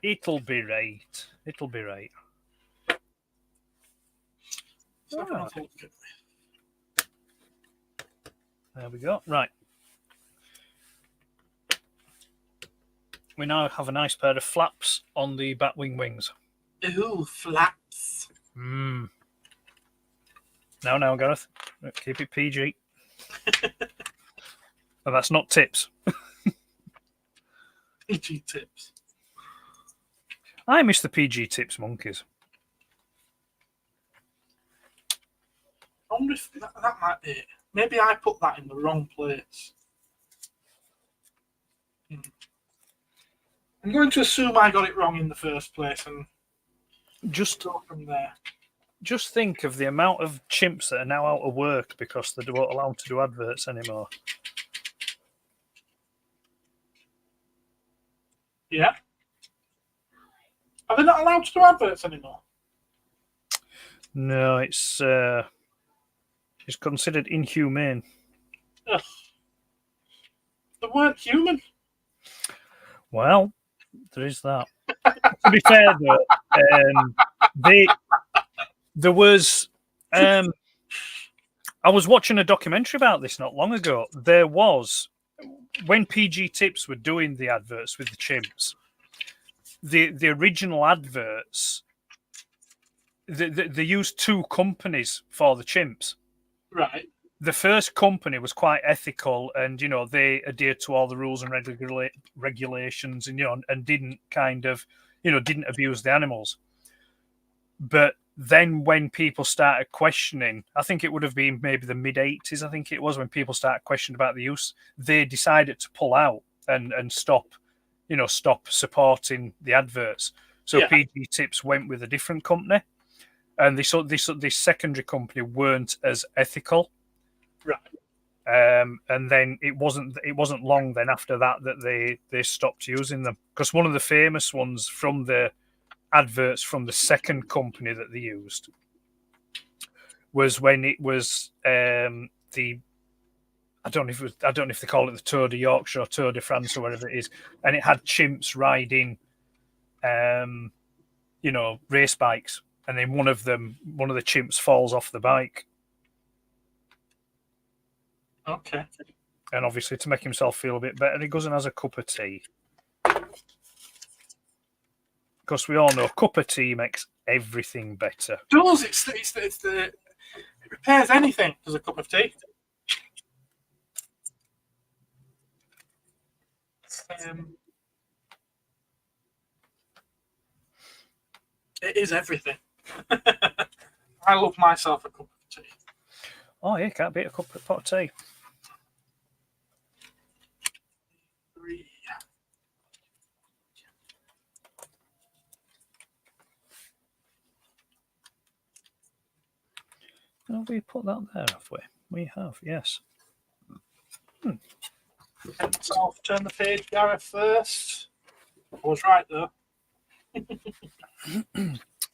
It'll be right. It'll be right. So There we go. Right. We now have a nice pair of flaps on the Batwing wings. Ooh, flaps. Now, Gareth. Keep it PG. And that's not tips. PG tips. I miss the PG tips monkeys. I wonder if that might be it. Maybe I put that in the wrong place. I'm going to assume I got it wrong in the first place and Just go from there. Just think of the amount of chimps that are now out of work because they weren't allowed to do adverts anymore. Yeah. Are they not allowed to do adverts anymore? No, it's considered inhumane. Ugh. They weren't human. Well, there is that. To be fair, though, there was. I was watching a documentary about this not long ago. There was, when PG Tips were doing the adverts with the chimps, the original adverts, they used two companies for the chimps. Right. The first company was quite ethical, and they adhered to all the rules and regulations, and and didn't didn't abuse the animals. But then when people started questioning, I think it would have been maybe the mid-'80s, I think it was, when people started questioning about the use, they decided to pull out and stop stop supporting the adverts. So Yeah. PG Tips went with a different company, and this secondary company weren't as ethical. Right. And then it wasn't long then after that they stopped using them, because one of the famous ones from the adverts from the second company that they used was when it was the I don't know if they call it the Tour de Yorkshire or Tour de France or whatever it is, and it had chimps riding race bikes, and then one of the chimps falls off the bike. Okay. And obviously, to make himself feel a bit better, he goes and has a cup of tea. Because we all know a cup of tea makes everything better. Does it repairs anything? Does a cup of tea? It is everything. I love myself a cup of tea. Oh yeah, can't beat a pot of tea. 3. Oh, we put that there, have we? We have, yes. So I'll turn the page, Gareth, first. I was right, though.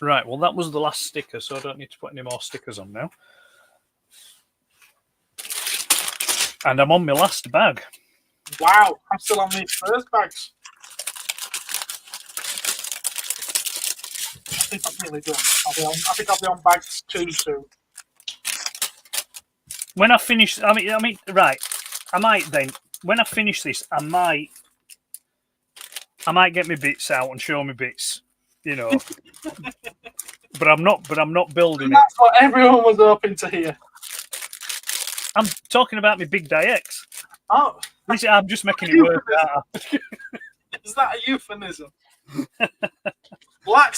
Right, well, that was the last sticker, so I don't need to put any more stickers on now. And I'm on my last bag. Wow, I'm still on these first bags. I think I'm nearly done. I think I'll be on bags 2 soon. When I finish, I mean, right, I might then, when I finish this, I might get my bits out and show me bits, but I'm not building And it. that's what everyone was hoping to hear. I'm talking about my Big Die X. Oh, I'm just making it work. is that a euphemism? Black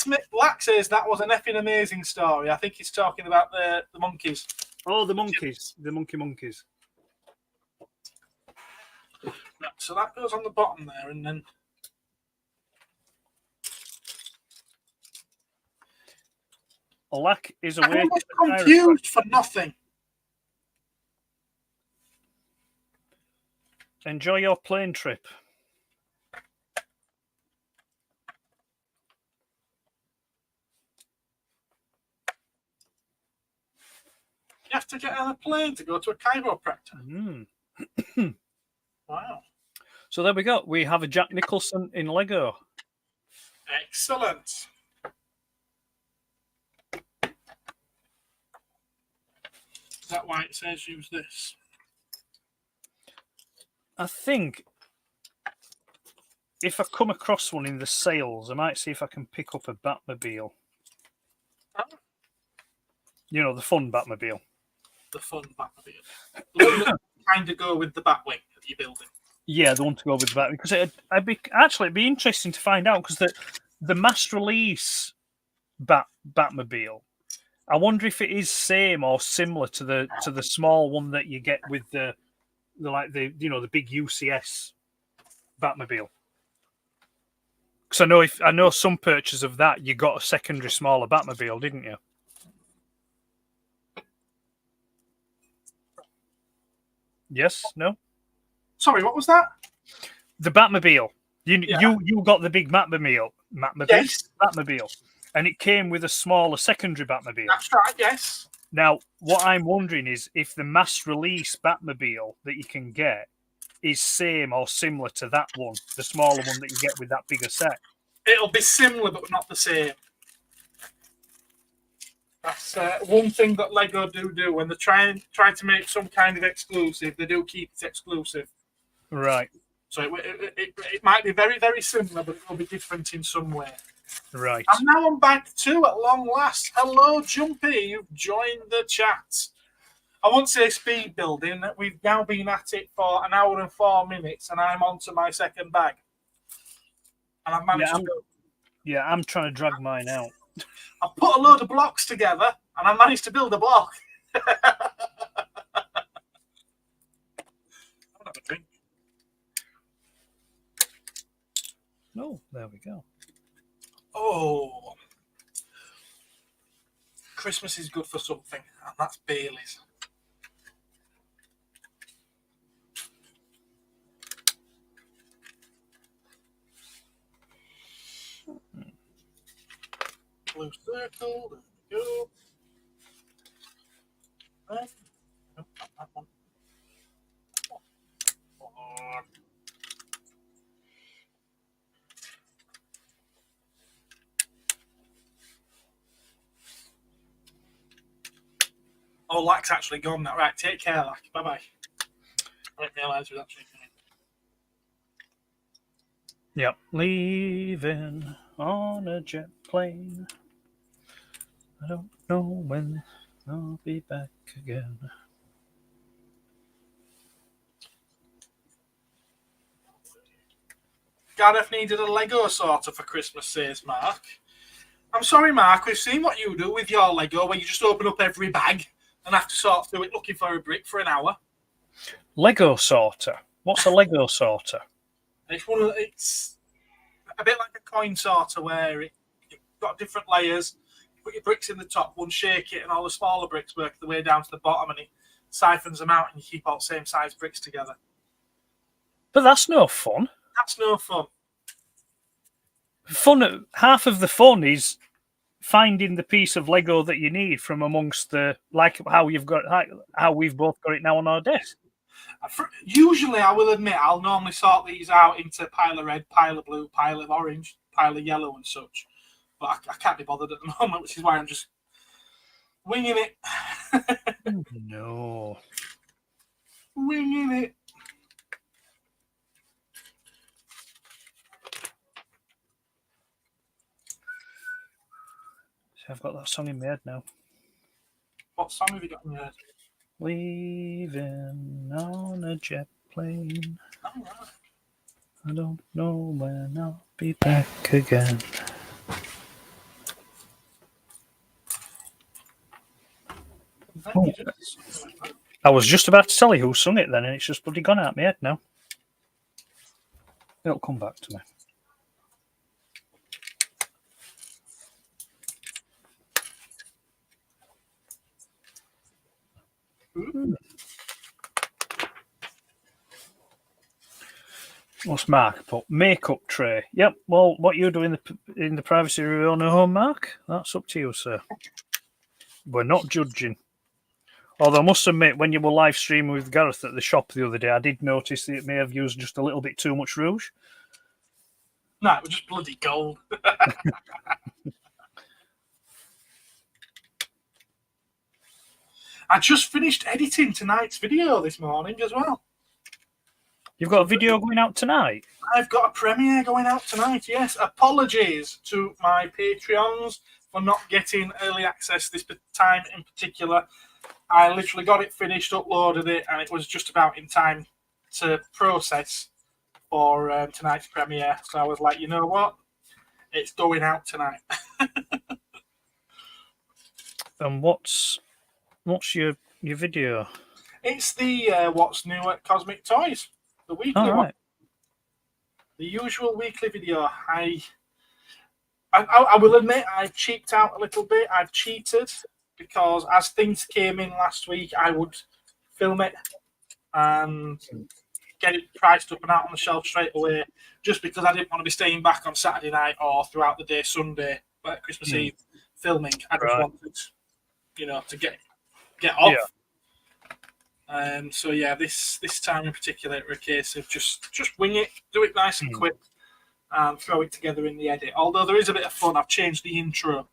says that was an effing amazing story. I think he's talking about the monkeys. Oh, the monkeys, the monkeys. Right, so that goes on the bottom there, and then Lack is I'm away. almost confused for nothing. Enjoy your plane trip. You have to get on a plane to go to a chiropractor. Wow. So there we go. We have a Jack Nicholson in Lego. Excellent. Is that why it says use this? I think if I come across one in the sales, I might see if I can pick up a Batmobile. Oh. The fun Batmobile. The fun Batmobile. The one that kind of go with the Batwing that you're building. Yeah, the one to go with the Bat, because it'd be interesting to find out, because the mass release Batmobile, I wonder if it is same or similar to the small one that you get with the big UCS Batmobile. Because I know some purchase of that you got a secondary smaller Batmobile, didn't you? Yes? No? Sorry, what was that? The Batmobile. You got the big Batmobile. Yes. Batmobile. And it came with a smaller secondary Batmobile. That's right, yes. Now, what I'm wondering is if the mass release Batmobile that you can get is same or similar to that one, the smaller one that you get with that bigger set. It'll be similar, but not the same. That's one thing that Lego do when they try to make some kind of exclusive. They do keep it exclusive. Right. So it might be very, very similar, but it will be different in some way. Right. I'm now on bag 2 at long last. Hello, Jumpy. You've joined the chat. I won't say speed building. We've now been at it for an hour and 4 minutes, and I'm on to my second bag. And I've managed to go. Yeah, I'm trying to drag mine out. I've put a load of blocks together, and I managed to build a block. I'll have a drink. Oh, there we go. Oh, Christmas is good for something, and that's Bailey's. Blue circle, there we go. Right. Nope, not that one. Oh, Lack's actually gone now. Right, take care, Lack. Bye-bye. I didn't realise he was actually coming. Yep, leaving on a jet plane. I don't know when I'll be back again. Gareth needed a Lego sorter for Christmas, says Mark. I'm sorry, Mark, we've seen what you do with your Lego, where you just open up every bag and have to sort through it looking for a brick for an hour. Lego sorter. What's a Lego sorter? It's a bit like a coin sorter where you've got different layers. You put your bricks in the top one, shake it, and all the smaller bricks work their way down to the bottom, and it siphons them out, and you keep all the same size bricks together. But that's no fun. That's no fun. Half of the fun is finding the piece of Lego that you need from amongst the, like how we've both got it now on our desk. Usually, I will admit, I'll normally sort these out into pile of red, pile of blue, pile of orange, pile of yellow, and such. But I can't be bothered at the moment, which is why I'm just winging it. No. Winging it. See, I've got that song in my head now. What song have you got in your head? Leaving on a jet plane. Oh, right. I don't know when I'll be back again. Oh. I was just about to tell you who sung it then, and it's just bloody gone out of my head now. It'll come back to me. What's Mark put? Makeup tray. Yep. Well, what you do in the privacy of your own home, Mark, that's up to you, sir. We're not judging. Although I must admit, when you were live streaming with Gareth at the shop the other day, I did notice that it may have used just a little bit too much rouge. No, it was just bloody gold. I just finished editing tonight's video this morning as well. You've got a video going out tonight? I've got a premiere going out tonight, yes. Apologies to my Patreons for not getting early access this time in particular. I literally got it finished, uploaded it, and it was just about in time to process for tonight's premiere. So I was like, you know what? It's going out tonight. And what's your video? It's the What's New at Cosmic Toys, the weekly one. The usual weekly video. I will admit I've cheaped out a little bit. I've cheated because as things came in last week, I would film it and get it priced up and out on the shelf straight away, just because I didn't want to be staying back on Saturday night or throughout the day Sunday, Christmas Eve, filming. I just wanted, to get off. Yeah. So yeah, this time in particular, it was a case of just wing it, do it nice and quick, and throw it together in the edit. Although there is a bit of fun, I've changed the intro.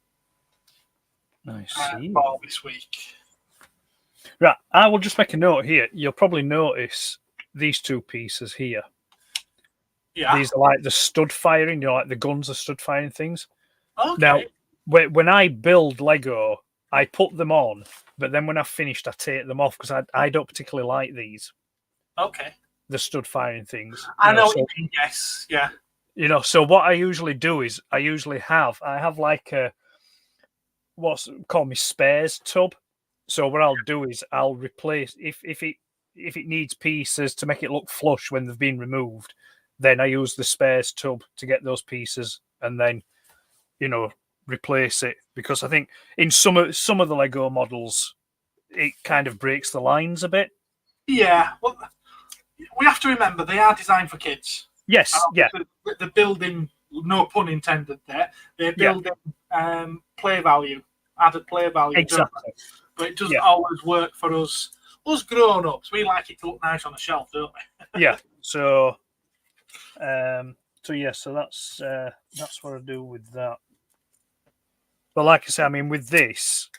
Nice. For this week. Right, I will just make a note here. You'll probably notice these two pieces here. Yeah. These are like the stud firing, like the guns are stud firing things. Okay. Now, when I build Lego, I put them on, but then when I've finished, I take them off because I don't particularly like these. Okay. The stud firing things. I know what you mean, yes. Yeah. So what I usually do is I have like a what's called my spares tub. So what I'll do is I'll replace if it needs pieces to make it look flush when they've been removed, then I use the spares tub to get those pieces, and then replace it, because I think in some of the Lego models it kind of breaks the lines a bit. Yeah, well, we have to remember they are designed for kids. Yes, yeah, The building, no pun intended there. They're building added play value. exactly. But it doesn't always work for us grown-ups. We like it to look nice on the shelf, don't we? Yeah. So that's what I do with that. But like I say, I mean, with this,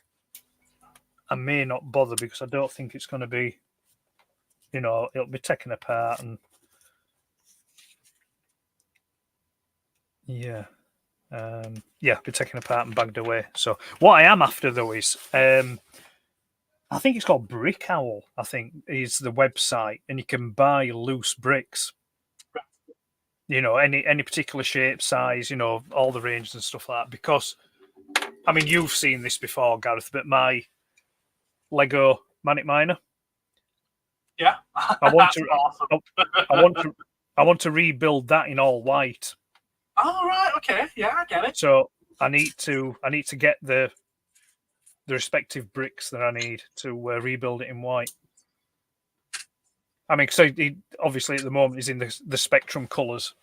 I may not bother, because I don't think it's going to be, it'll be taken apart and be taken apart and bagged away. So what I am after though is, I think it's called Brick Owl, I think is the website, and you can buy loose bricks. Any particular shape, size, all the ranges and stuff like that. Because, I mean, you've seen this before, Gareth, but my Lego Manic Miner. Yeah, I want to. awesome. I want to rebuild that in all white. Oh right, okay, yeah, I get it. So I need to get the respective bricks that I need to rebuild it in white. I mean, so obviously at the moment he's in the Spectrum colours,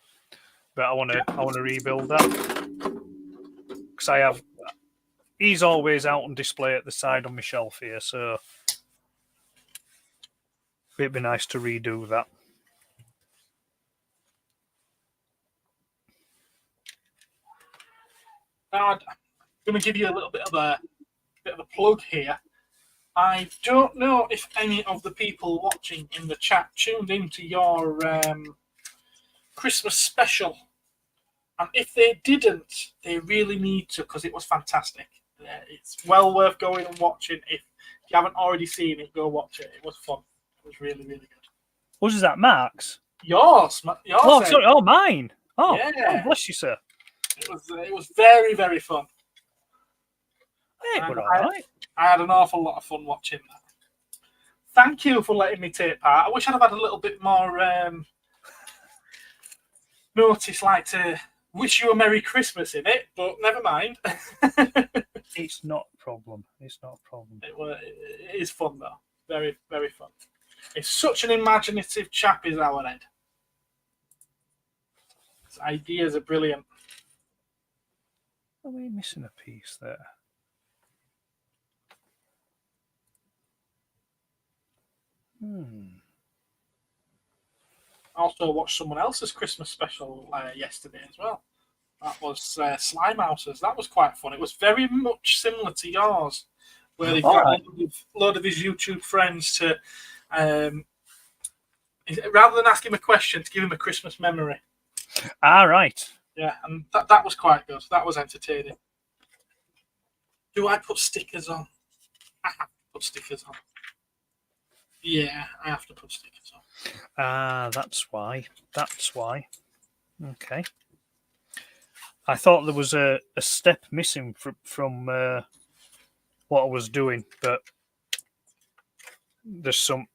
but I want to rebuild that, because he's always out on display at the side on my shelf here, so it'd be nice to redo that. Now, I'm going to give you a little bit of a plug here. I don't know if any of the people watching in the chat tuned into your Christmas special. And if they didn't, they really need to, because it was fantastic. It's well worth going and watching. If you haven't already seen it, go watch it. It was fun. It was really, really good. Was that Mark's? Yours. Oh, sorry. Oh, mine. Oh, yeah. Oh, bless you, sir. It was very, very fun. Hey, we're all right. I had an awful lot of fun watching that. Thank you for letting me take part. I wish I'd have had a little bit more notice, like to wish you a Merry Christmas in it, but never mind. It's not a problem. It's not a problem. It is fun, though. Very, very fun. It's such an imaginative chap, is our Ed. His ideas are brilliant. Are we missing a piece there? I also watched someone else's Christmas special yesterday as well. That was Slime Houses. That was quite fun. It was very much similar to yours, where they've got a load of his YouTube friends to, rather than ask him a question, to give him a Christmas memory. Right. Yeah, and that was quite good. That was entertaining. Do I put stickers on? I have to put stickers on. Yeah, I have to put stickers on. That's why. That's why. Okay. I thought there was a step missing from what I was doing, but there's some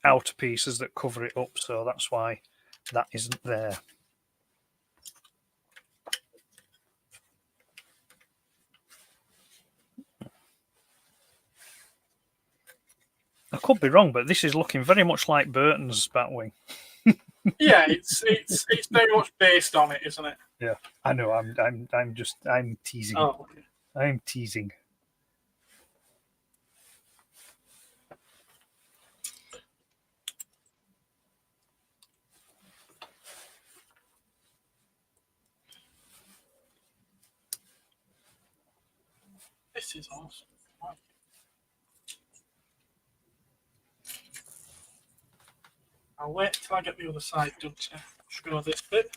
outer pieces that cover it up, so that's why that isn't there. I could be wrong, but this is looking very much like Burton's Batwing. Yeah, it's very much based on it, isn't it? Yeah, I know. I'm teasing. Oh, okay. I'm teasing. This is awesome. I'll wait till I get the other side done to show this bit.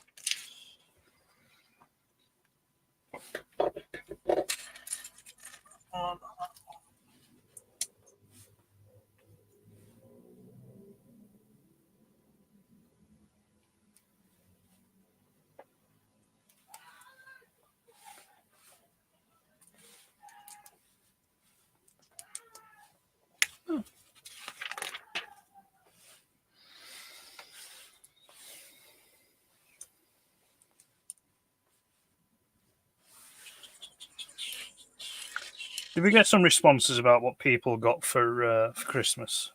Did we get some responses about what people got for Christmas?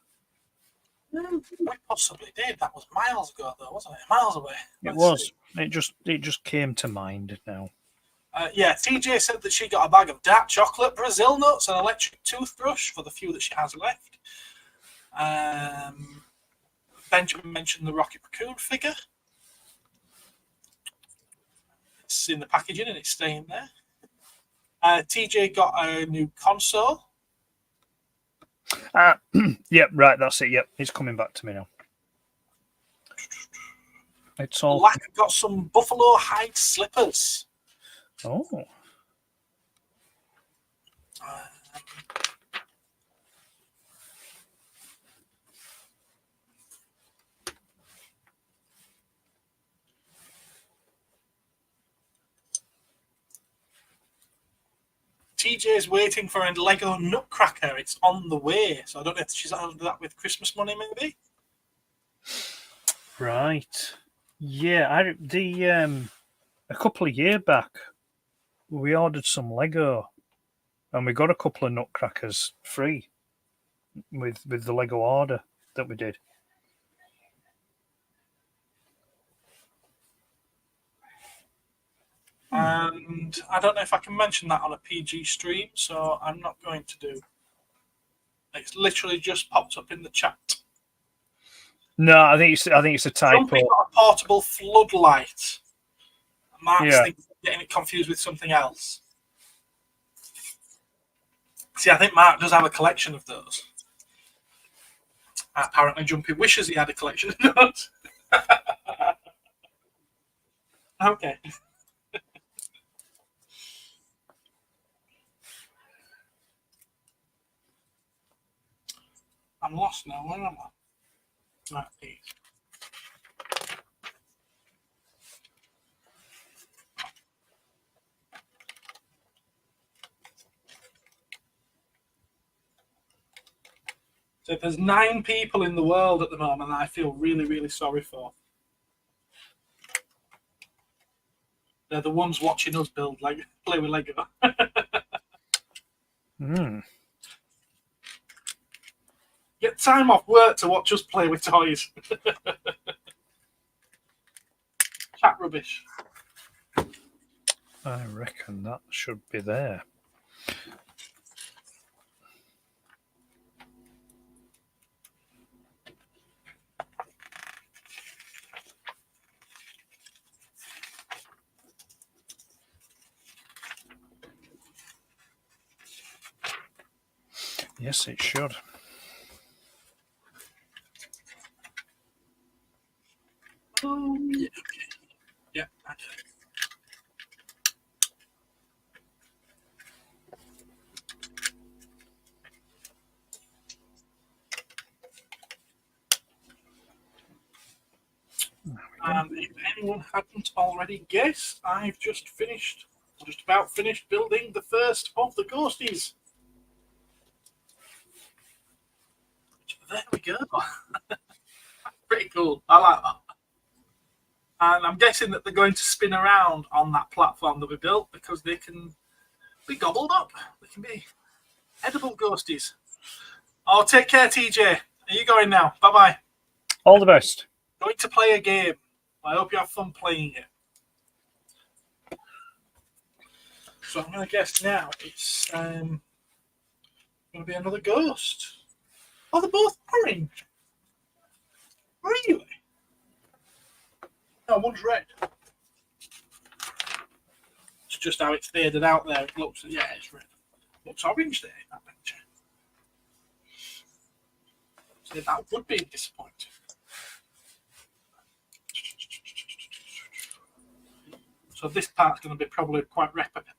We possibly did. That was miles ago, though, wasn't it? Miles away. It Let's was. see. It just came to mind now. Yeah, TJ said that she got a bag of dark chocolate, Brazil nuts, an electric toothbrush for the few that she has left. Benjamin mentioned the Rocket Raccoon figure. It's in the packaging and it's staying there. TJ got a new console. Yep, right, that's it. Yep, it's coming back to me now. It's all. Black got some buffalo hide slippers. Oh. TJ's waiting for a Lego Nutcracker. It's on the way. So I don't know if she's under that with Christmas money, maybe. Right. Yeah, a couple of years back, we ordered some Lego, and we got a couple of Nutcrackers free with the Lego order that we did. And I don't know if I can mention that on a PG stream, so I'm not going to do. It's literally just popped up in the chat. No, I think it's a typo. Something got a portable floodlight. Mark's Yeah. getting it confused with something else. See, I think Mark does have a collection of those. Apparently, Jumpy wishes he had a collection of those. Okay. I'm lost now. Where am I? Right, these. So there's 9 people in the world at the moment that I feel really, really sorry for. They're the ones watching us play with Lego. Get time off work to watch us play with toys. Chat rubbish. I reckon that should be there. Yes, it should. Yeah. Yeah. Okay. And if anyone hadn't already guessed, I've just about finished building the first of the ghosties. There we go. Pretty cool. I like that. And I'm guessing that they're going to spin around on that platform that we built because they can be gobbled up. They can be edible ghosties. Oh, take care, TJ. Are you going now? Bye-bye. All the best. Going to play a game. I hope you have fun playing it. So I'm going to guess now it's going to be another ghost. Oh, they're both orange. Really? No, one's red. It's just how it's faded out there. It looks, yeah, it's red. Looks orange there in that picture. So that would be disappointing. So this part's going to be probably quite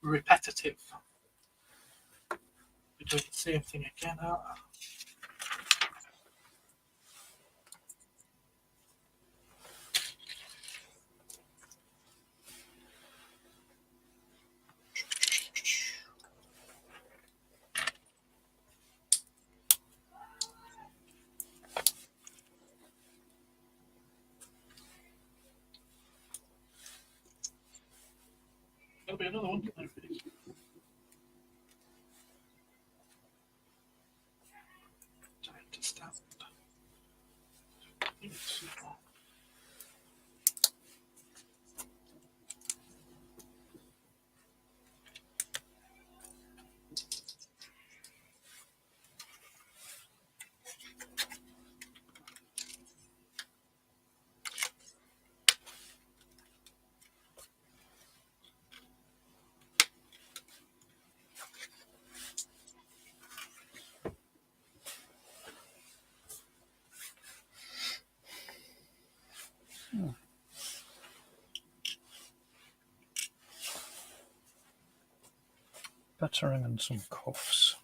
repetitive. We're doing the same thing again, aren't we? There'll be another one. Battering and some cuffs.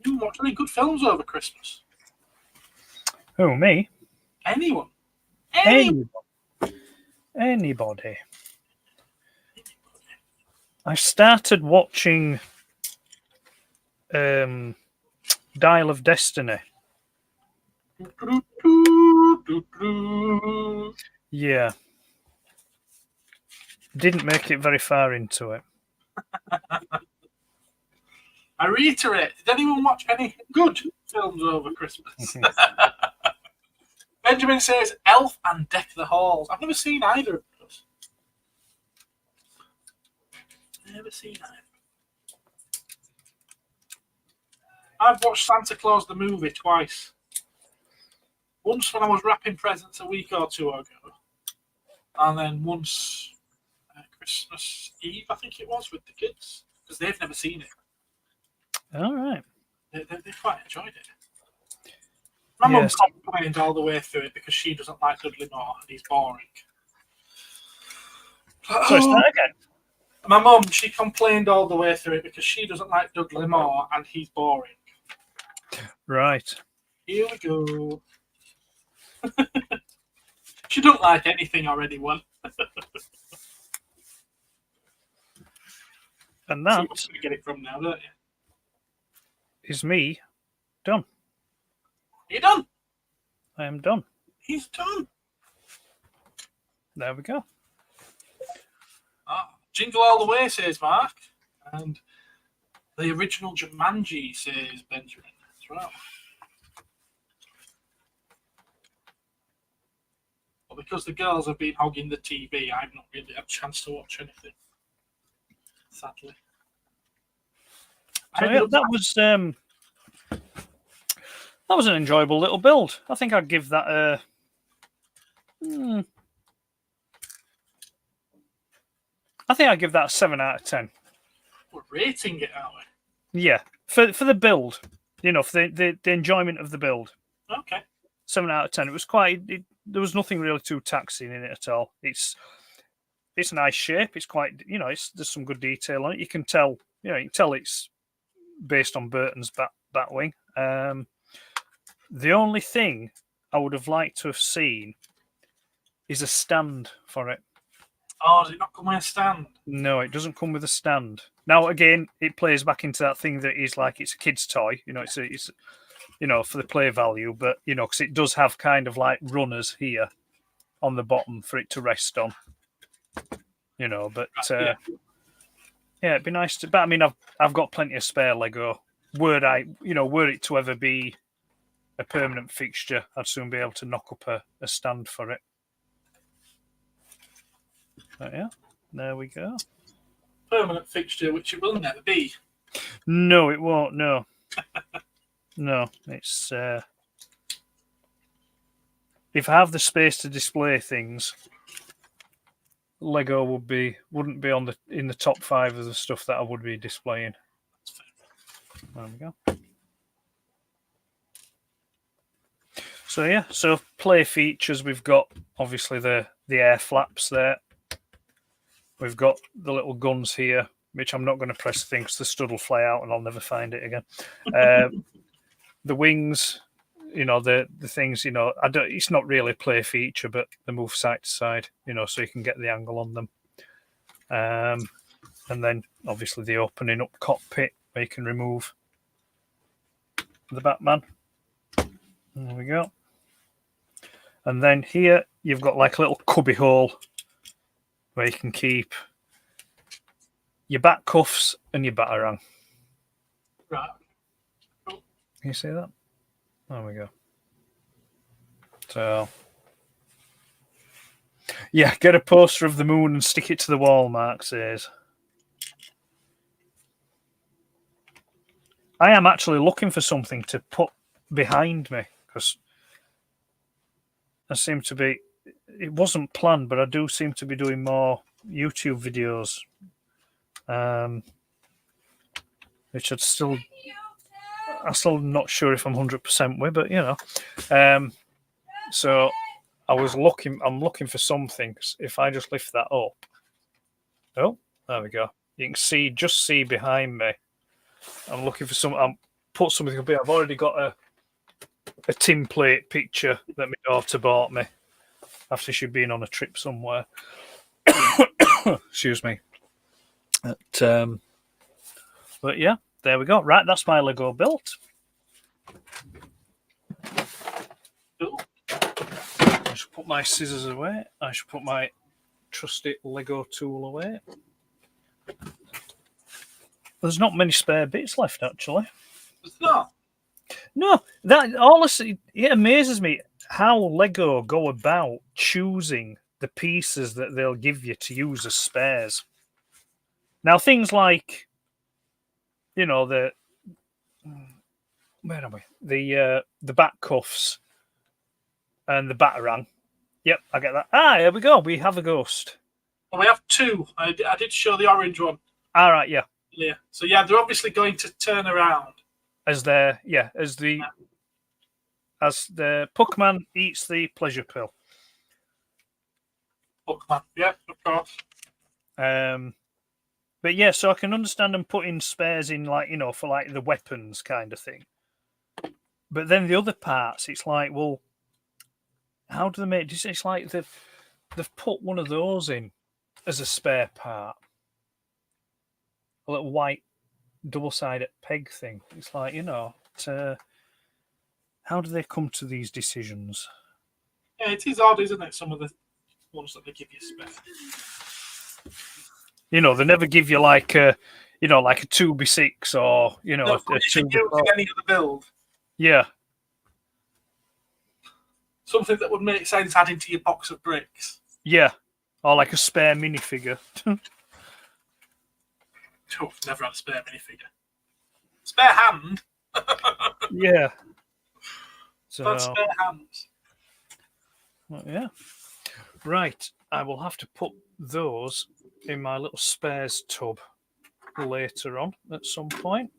You watch any good films over Christmas? Who, me? Anyone? Anybody. I started watching Dial of Destiny. Yeah. Didn't make it very far into it. I reiterate, did anyone watch any good films over Christmas? Benjamin says Elf and Deck the Halls. I've never seen either of those. Never seen either. I've watched Santa Claus the movie twice. Once when I was wrapping presents a week or two ago, and then once Christmas Eve, I think it was, with the kids, because they've never seen it. All right. They quite enjoyed it. My mum complained all the way through it because she doesn't like Dudley Moore and he's boring. So start again. My mum, she complained all the way through it because she doesn't like Dudley Moore and he's boring. Right. Here we go. She don't like anything or anyone. And that you get it from now, don't you? Is me done. You done? I am done. He's done. There we go. Jingle all the way, says Mark. And the original Jumanji, says Benjamin as well. Well, because the girls have been hogging the TV, I've not really had a chance to watch anything. Sadly. So yeah, that was an enjoyable little build. I think I'd give that a. I think I'd give that a 7 out of 10. We're rating it, aren't we? Yeah, for the build, for the enjoyment of the build. Okay. 7 out of 10. It was quite. There was nothing really too taxing in it at all. It's a nice shape. It's quite. There's some good detail on it. You can tell. You can tell it's based on Burton's Batwing. The only thing I would have liked to have seen is a stand for it. Oh, does it not come with a stand? No, it doesn't come with a stand. Now, again, it plays back into that thing that is like it's a kid's toy. It's for the play value, but because it does have kind of like runners here on the bottom for it to rest on. But yeah, it'd be nice to. But I mean, I've got plenty of spare Lego. Were it to ever be a permanent fixture, I'd soon be able to knock up a stand for it. But yeah, there we go. Permanent fixture, which it will never be. No, it won't. No, no. It's if I have the space to display things, Lego wouldn't be in the top 5 of the stuff that I would be displaying. There we go. So yeah, so play features, we've got obviously the air flaps there. We've got the little guns here, which I'm not going to press things. The stud will fly out and I'll never find it again. The wings, the things, I don't. It's not really a play feature, but they move side to side, so you can get the angle on them. And then obviously the opening up cockpit where you can remove the Batman. There we go. And then here you've got like a little cubby hole where you can keep your bat cuffs and your batarang. Right. Can you see that? There we go. So, yeah, get a poster of the moon and stick it to the wall, Mark says. I am actually looking for something to put behind me because I seem to be, it wasn't planned, but I do seem to be doing more YouTube videos, which I'm still not sure if I'm 100% with, but so I'm looking for something. If I just lift that up, oh, there we go. You can just see behind me. I'm looking for I'm put something up here. I've already got a tin plate picture that my daughter bought me after she'd been on a trip somewhere. Excuse me. But yeah, there we go. Right, that's my Lego built. I should put my scissors away. I should put my trusty Lego tool away. There's not many spare bits left, actually. It's not. No, that honestly, it amazes me how Lego go about choosing the pieces that they'll give you to use as spares. Now, things like, where are we? The bat cuffs and the batarang. Yep, I get that. Here we go. We have a ghost. Well, we have two. I did show the orange one. All right, yeah. Yeah. So yeah, they're obviously going to turn around. As the Puckman eats the pleasure pill. Puckman, yeah, of course. But yeah, so I can understand them putting spares in, like, for like the weapons kind of thing. But then the other parts, it's like, well, how do they make this? It's like they've put one of those in as a spare part. A little white double-sided peg thing. It's like, how do they come to these decisions? Yeah, it is odd, isn't it? Some of the ones that they give you spare. They never give you like a 2x6 or No, a 2x4. any other build. Yeah. Something that would make sense adding to your box of bricks. Yeah. Or like a spare minifigure. Oh, never had a spare minifigure. Spare hand. Yeah. So, But spare hands. well, yeah. Right. I will have to put those in my little spares tub later on at some point.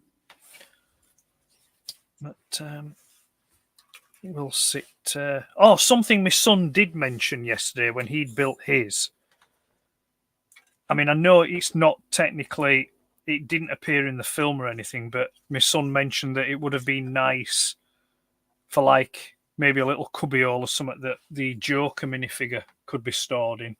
But we'll sit. Something my son did mention yesterday when he'd built his. I mean, I know it's not technically, it didn't appear in the film or anything, but my son mentioned that it would have been nice for like maybe a little cubbyhole or something that the Joker minifigure could be stored in.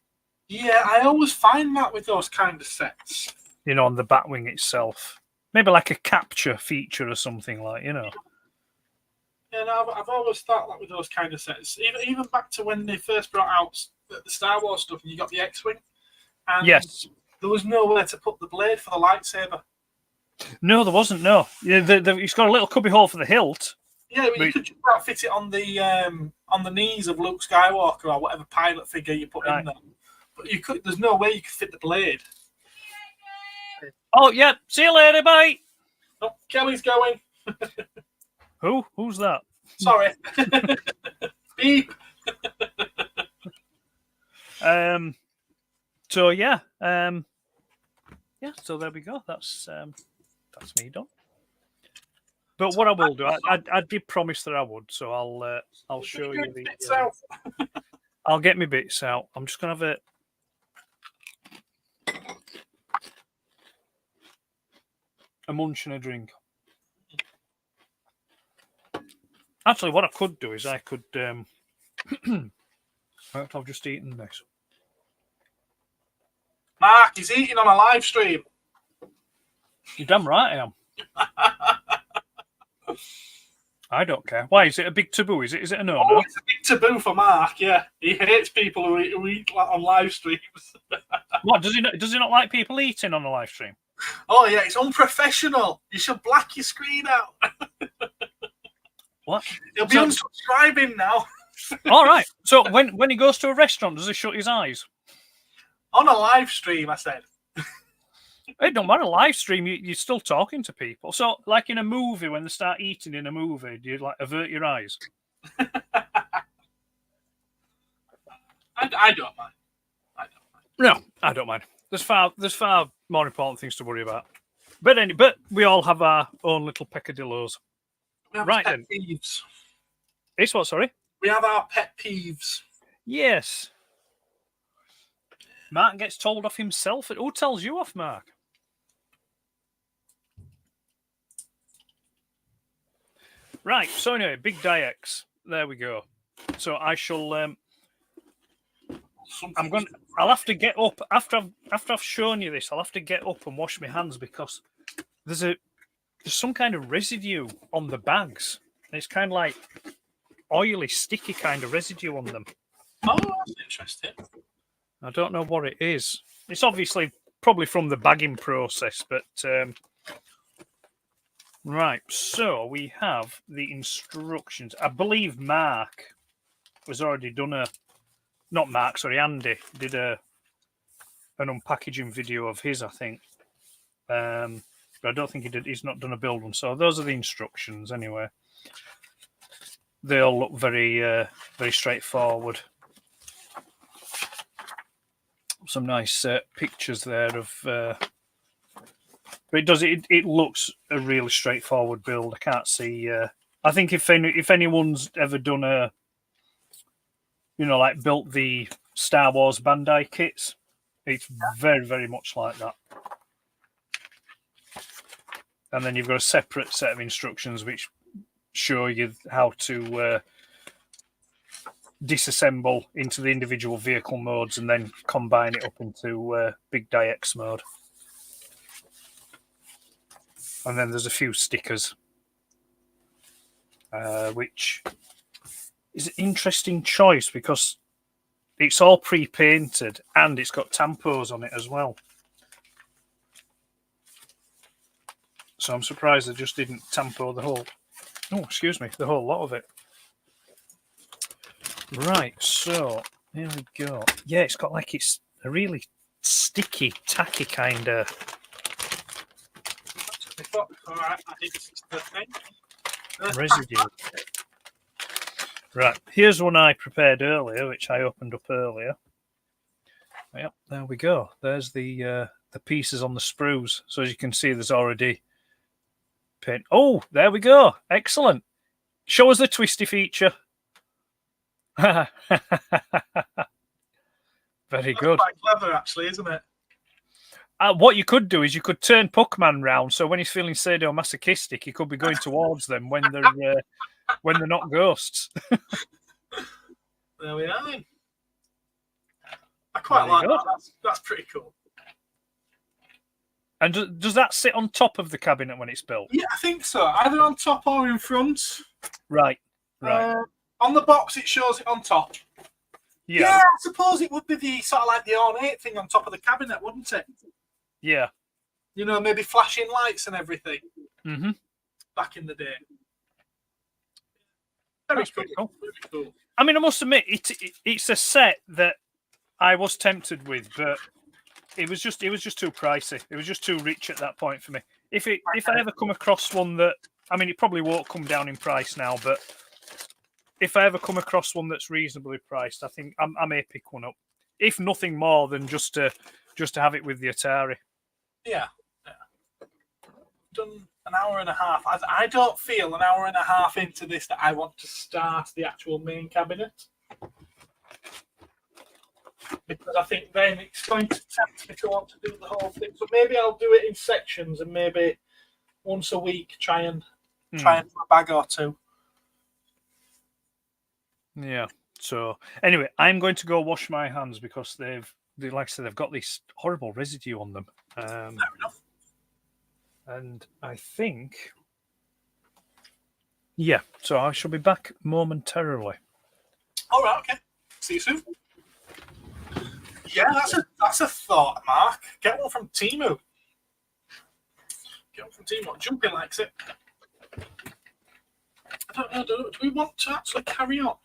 Yeah, I always find that with those kind of sets. On the Batwing itself. Maybe like a capture feature or something like, Yeah, no, I've always thought that with those kind of sets. Even back to when they first brought out the Star Wars stuff and you got the X-Wing. And yes. There was nowhere to put the blade for the lightsaber. No, there wasn't, no. Yeah, it's got a little cubbyhole for the hilt. Yeah, but you could just about fit it on the knees of Luke Skywalker or whatever pilot figure you put in there. But there's no way you could fit the blade. Oh, yeah. See you later, bye. Oh, Kelly's going. Who's that? Sorry. Beep. So yeah. So there we go. That's me done. But what I will do, I did promise that I would, so I'll show you the bits out. I'll get my bits out. I'm just gonna have a munch and a drink. Actually, what I could do is I could. I've just eaten this. Mark, he's eating on a live stream. You're damn right I am. I don't care. Why is it a big taboo? Is it a no? Oh, it's a big taboo for Mark. Yeah, he hates people who eat on live streams. What does he not? Does he not like people eating on a live stream? Oh yeah, it's unprofessional. You should black your screen out. What? He'll be unsubscribing now. All right. So when he goes to a restaurant, does he shut his eyes? On a live stream, I said. It don't matter. Live stream, you're still talking to people. So, like in a movie, when they start eating in a movie, do you like avert your eyes? I don't mind. No, I don't mind. There's far more important things to worry about. But we all have our own little peccadillos. We have Right pet then. peeves. It's what? Sorry. We have our pet peeves. Yes. Mark gets told off himself. Who tells you off, Mark? Right. So anyway, Big Diex. There we go. So I shall. I'll have to get up after I've shown you this. I'll have to get up and wash my hands because there's some kind of residue on the bags. It's kind of like oily, sticky kind of residue on them. Oh, that's interesting. I don't know what it is. It's obviously probably from the bagging process, but right. So we have the instructions. I believe Mark has already done not Mark, sorry, Andy did an unpackaging video of his, I think. But I don't think he's not done a build one. So those are the instructions anyway. They all look very, very straightforward. Some nice pictures there of, but it looks a really straightforward build. I can't see. I think if anyone's ever done like built the Star Wars Bandai kits, it's very, very much like that. And then you've got a separate set of instructions which show you how to disassemble into the individual vehicle modes and then combine it up into Big Diex mode. And then there's a few stickers, which is an interesting choice because it's all pre-painted and it's got tampos on it as well. So I'm surprised they just didn't tampo the whole lot of it. Right, so here we go. Yeah, it's got like it's a really sticky, tacky kind of residue. Right, here's one I prepared earlier, which I opened up earlier. Yep, there we go. There's the pieces on the sprues. So as you can see, there's already paint. Oh, there we go. Excellent. Show us the twisty feature. Very good. Quite clever, actually, isn't it? What you could do is you could turn Puckman round, so when he's feeling sadomasochistic, he could be going towards them when they're not ghosts. There we are. I quite like that. That's pretty cool. And does that sit on top of the cabinet when it's built? Yeah, I think so. Either on top or in front. Right. On the box, it shows it on top. Yeah, I suppose it would be the sort of like the ornate thing on top of the cabinet, wouldn't it? Yeah. You know, maybe flashing lights and everything. Mm-hmm. Back in the day. Very cool. Very cool. I mean, I must admit, it's a set that I was tempted with, but it was just too pricey. It was just too rich at that point for me. If I ever come across one that, I mean, it probably won't come down in price now, but if I ever come across one that's reasonably priced, I think I may pick one up. If nothing more than just to have it with the Atari. Yeah. Done an hour and a half. I don't feel an hour and a half into this that I want to start the actual main cabinet. Because I think then it's going to tempt me to want to do the whole thing. So maybe I'll do it in sections and maybe once a week try and do a bag or two. Yeah. So anyway, I'm going to go wash my hands because like I said, they've got this horrible residue on them. Fair enough. And I think, yeah. So I shall be back momentarily. All right, okay. See you soon. Yeah, that's a thought, Mark. Get one from Temu. Jumpy likes it. I don't know. Do we want to actually carry on?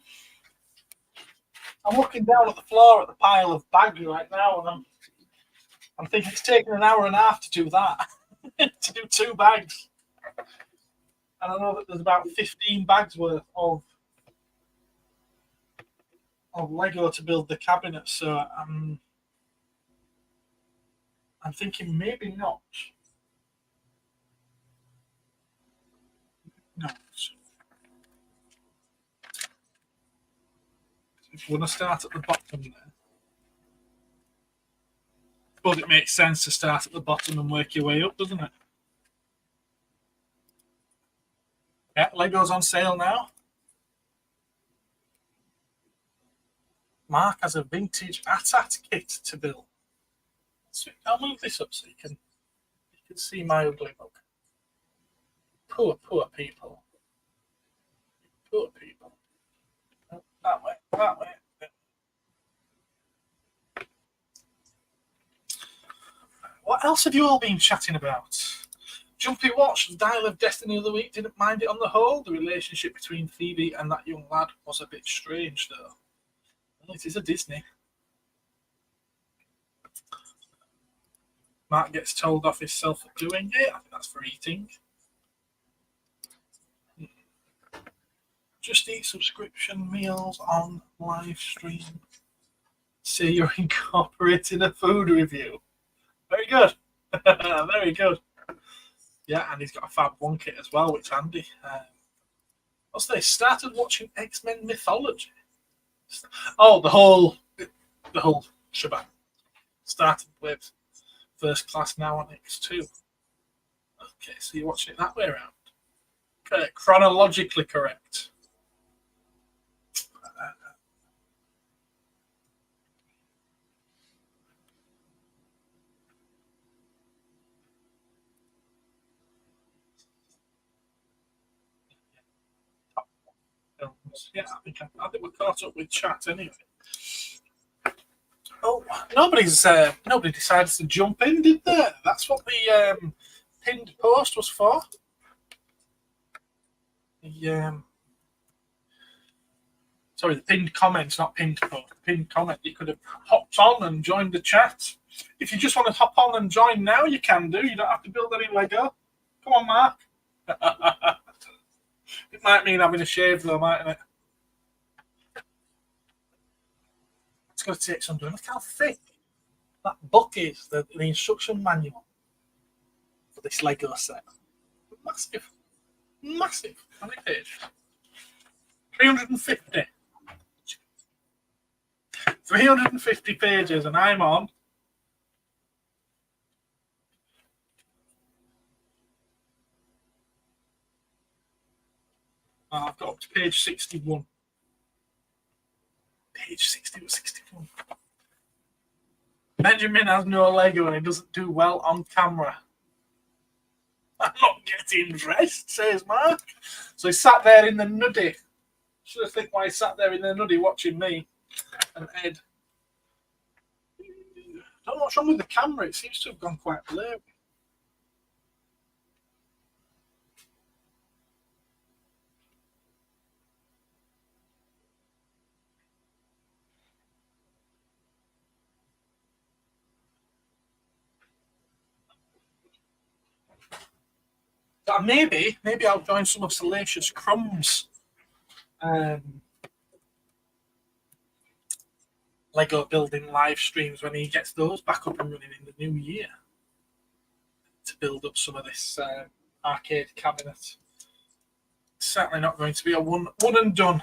I'm looking down at the floor at the pile of bags right now, and I'm thinking it's taken an hour and a half to do that. To do 2 bags. And I know that there's about 15 bags worth of Lego to build the cabinet, so I'm thinking maybe not. No. If you want to start at the bottom there. But it makes sense to start at the bottom and work your way up, doesn't it? Yeah, Lego's on sale now. Mark has a vintage AT-AT kit to build. So I'll move this up so you can see my ugly mug. Poor people. Poor people. Oh, that way. What else have you all been chatting about? Jumpy watched Dial of Destiny of the week. Didn't mind it on the whole. The relationship between Phoebe and that young lad was a bit strange, though. Well, it is a Disney. Mark gets told off himself for doing it. I think that's for eating. Just eat subscription meals on live stream. Say you're incorporating a food review. Very good. Very good. Yeah, and he's got a Fab 1 kit as well, which is handy. What's this? Started watching X-Men Mythology. Oh, the whole shebang. Started with First Class, now on X2. Okay, so you're watching it that way around. Okay, chronologically correct. Yeah, I think we're caught up with chat anyway. Oh, nobody decided to jump in, did they? That's what the pinned post was for. The pinned comments, not pinned post. Pinned comment. You could have hopped on and joined the chat. If you just want to hop on and join now, you can do. You don't have to build any Lego. Come on, Mark. It might mean having a shave, though, mightn't it? It's going to take some doing. Look how thick that book is, the instruction manual for this Lego set. Massive. Massive. How many pages? 350. 350 pages, and I'm on. I've got up to page 61. Page 60 or 61. Benjamin has no Lego and he doesn't do well on camera. I'm not getting dressed, says Mark. So he sat there in the nuddy. Should have think why he sat there in the nuddy watching me and Ed. Don't know what's wrong with the camera. It seems to have gone quite blurry. Maybe I'll join some of Salacious Crumb's Lego building live streams when he gets those back up and running in the new year to build up some of this arcade cabinet. It's certainly not going to be a one and done.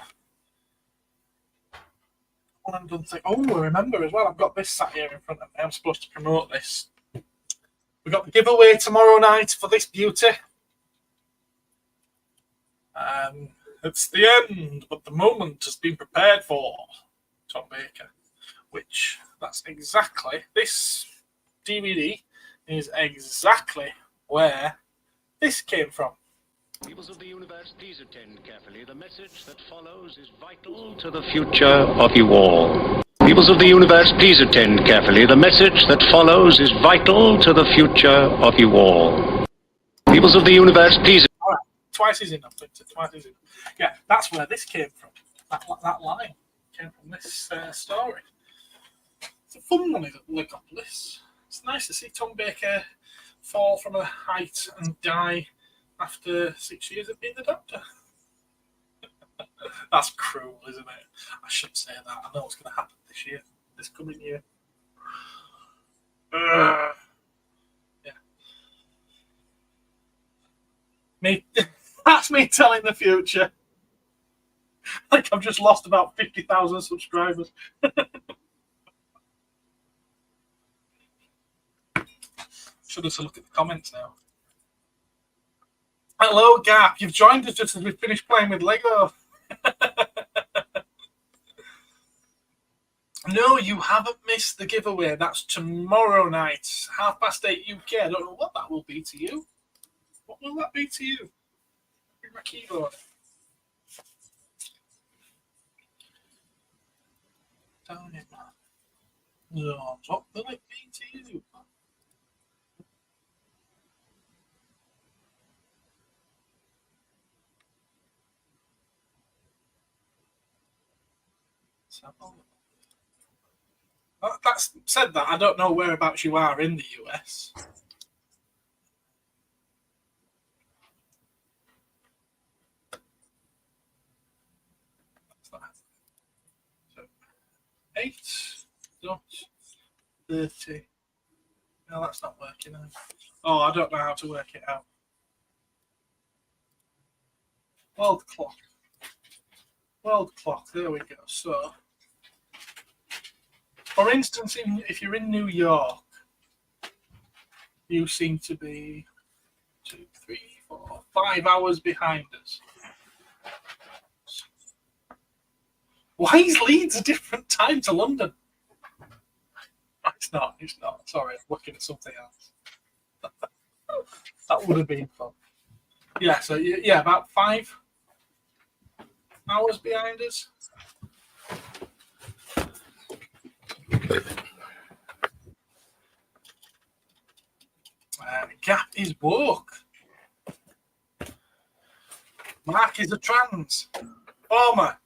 One and done thing. Oh, I remember as well. I've got this sat here in front of me. I'm supposed to promote this. We've got the giveaway tomorrow night for this beauty. It's the end, but the moment has been prepared for. Tom Baker. Which, that's exactly, this DVD is exactly where this came from. Peoples of the universe, please attend carefully. The message that follows is vital to the future of you all. Peoples of the universe, please attend carefully. The message that follows is vital to the future of you all. Peoples of the universe, please. All right, twice is enough, Victor. Twice is enough. Yeah, that's where this came from. That line came from this story. It's a fun one, Legopolis. It's nice to see Tom Baker fall from a height and die after 6 years of being the Doctor. That's cruel, isn't it? I shouldn't say that. I know what's going to happen this year, this coming year. Yeah. That's me telling the future. Like I've just lost about 50,000 subscribers. Should have a look at the comments now. Hello, Gap. You've joined us just as we finished playing with Lego. No, you haven't missed the giveaway. That's tomorrow night, 8:30 UK. I don't know what that will be to you. What will that be to you? Here's my keyboard. Down in no, what will it be to you? That's said that I don't know whereabouts you are in the US. So 8.30. No, that's not working out. Oh, I don't know how to work it out. World clock. World clock. There we go. So, for instance, if you're in New York, you seem to be 2, 3, 4, 5 hours behind us. Why is Leeds a different time to London? It's not. It's not. Sorry, I'm looking at something else. That would have been fun. Yeah. So yeah, about 5 hours behind us. Gap is woke. Mark is a trans. Former.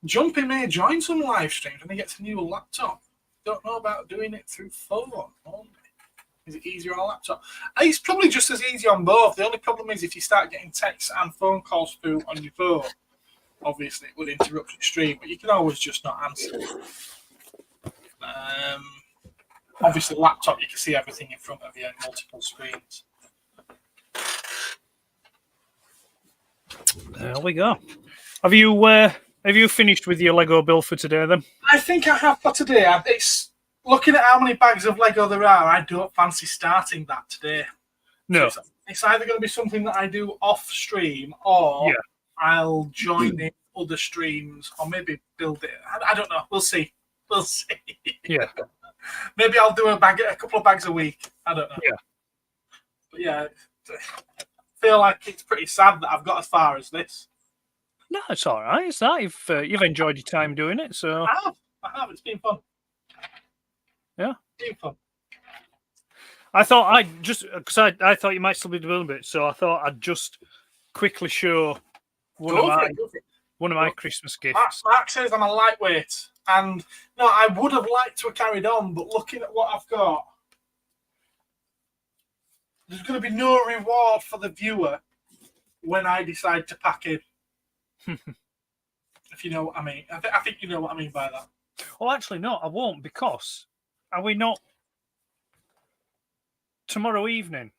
Jumpy may join some live streams when he gets a new laptop. Don't know about doing it through phone only. Is it easier on a laptop? It's probably just as easy on both. The only problem is if you start getting texts and phone calls through on your phone, obviously it would interrupt your stream, but you can always just not answer. Obviously, laptop, you can see everything in front of you on multiple screens. There we go. Have you finished with your Lego build for today then? I think I have for today. It's looking at how many bags of Lego there are. I don't fancy starting that today. No. So it's either going to be something that I do off stream, or I'll join in other streams, or maybe build it. I don't know. We'll see. We'll see. Yeah. Maybe I'll do a couple of bags a week. I don't know. Yeah. But yeah, I feel like it's pretty sad that I've got as far as this. No, it's all right. It's not. You've enjoyed your time doing it, so I have. It's been fun. Yeah. It's been fun. I thought I thought you might still be doing a bit, so I thought I'd just quickly show one of my Christmas gifts. Mark says I'm a lightweight, and no, I would have liked to have carried on, but looking at what I've got, there's going to be no reward for the viewer when I decide to pack in. If you know what I mean. I think you know what I mean by that. Oh, actually, no, I won't, because are we not tomorrow evening?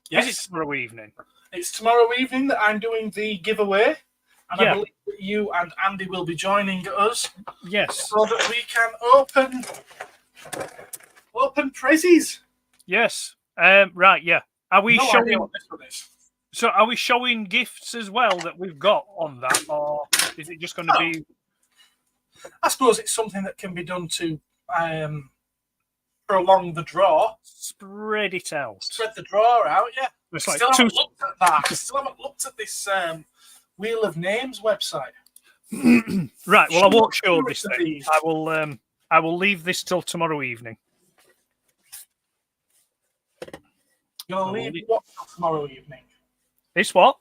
Yes. Is it tomorrow evening? It's tomorrow evening that I'm doing the giveaway, and Yeah. I believe that you and Andy will be joining us Yes. so that we can open prizes. Yes. Right, yeah. Are we No showing idea what this one is. So are we showing gifts as well that we've got on that, or is it just going to be? I suppose it's something that can be done to prolong the draw. Spread it out. Spread the draw out, yeah. It's like Still two. haven't looked at that. Still haven't looked at this Wheel of Names website. Right. Well, I won't show Sure, this it's thing. these. I will leave this till tomorrow evening. You're going to I'll leave leave- what till tomorrow evening? This what?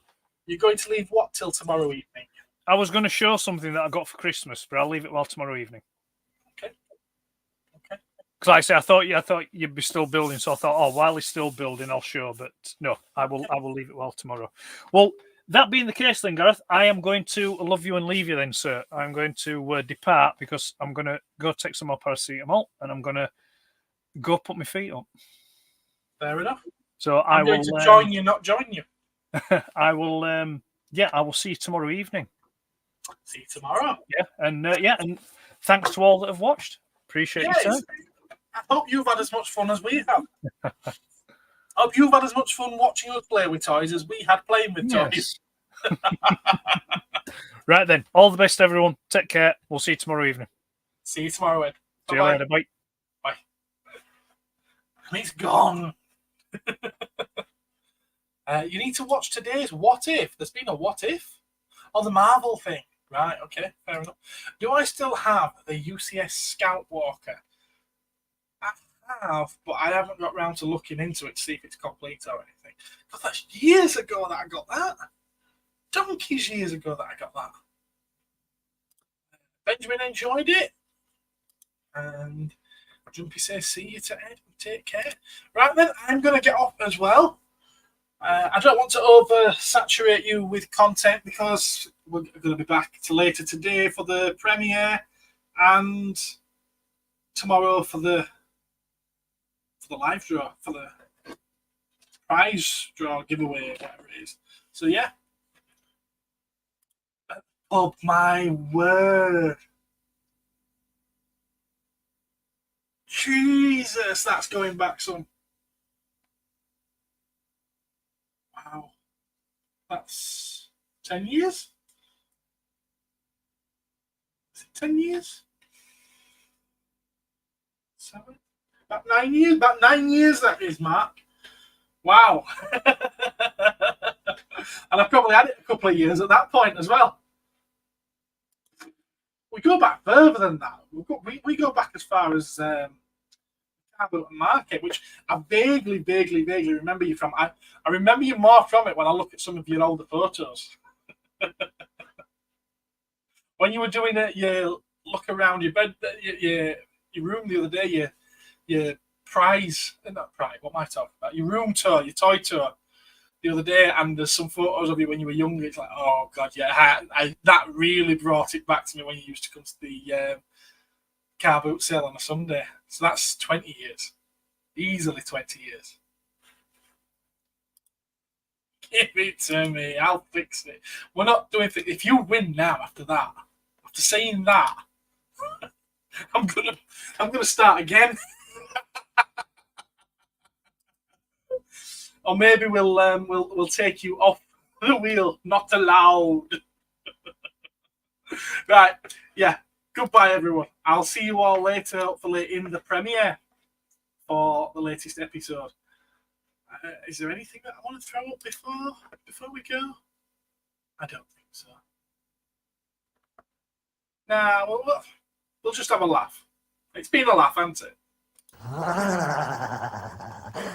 You're going to leave what till tomorrow evening? I was going to show something that I got for Christmas, but I'll leave it well tomorrow evening. Okay. Because like I say, I thought you'd be still building, so I thought, oh, while he's still building, I'll show. But no, I will leave it well tomorrow. Well, that being the case, then, Gareth, I am going to love you and leave you, then, sir. I'm going to depart because I'm going to go take some more paracetamol and I'm going to go put my feet up. Fair enough. So I'm going to join you, not join you. I will. I will see you tomorrow evening. See you tomorrow. Yeah, and thanks to all that have watched. Appreciate your time. I hope you've had as much fun as we have. I hope you've had as much fun watching us play with toys as we had playing with toys. Yes. Right then, all the best, everyone. Take care. We'll see you tomorrow evening. See you tomorrow, Ed. See you later. Bye. Bye. And it's gone. You need to watch today's What If. There's been a What If on the Marvel thing. Right, okay, fair enough. Do I still have the UCS Scout Walker? I have, but I haven't got round to looking into it to see if it's complete or anything. Because that's years ago that I got that. Donkeys years ago that I got that. Benjamin enjoyed it. And Jumpy says, see you to Ed. Take care. Right then, I'm going to get off as well. I don't want to oversaturate you with content because we're going to be back to later today for the premiere and tomorrow for the live draw, for the prize draw giveaway, whatever it is. So yeah. Oh my word. Jesus, that's going back some. Wow. That's 10 years? Is it 10 years? 7? About 9 years? About 9 years that is, Mark. Wow. And I probably had it a couple of years at that point as well. We go back further than that. We go back as far as Carboot and Market, which I vaguely remember you from. I remember you more from it when I look at some of your older photos. When you were doing it, you look around your bed, your room the other day, your prize, not prize, what am I talking about? Your room tour, your toy tour the other day, and there's some photos of you when you were younger. It's like, oh god, yeah, that really brought it back to me when you used to come to the car boot sale on a Sunday. So that's 20 years, easily 20 years. Give it to me, I'll fix it. We're not doing it. If you win now after that, after saying that, I'm gonna start again. Or maybe we'll take you off the wheel. Not allowed. Right. Yeah. Goodbye, everyone. I'll see you all later, hopefully in the premiere for the latest episode. Is there anything that I want to throw up before we go? I don't think so. Nah. We'll just have a laugh. It's been a laugh, hasn't it?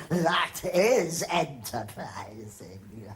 That is enterprising.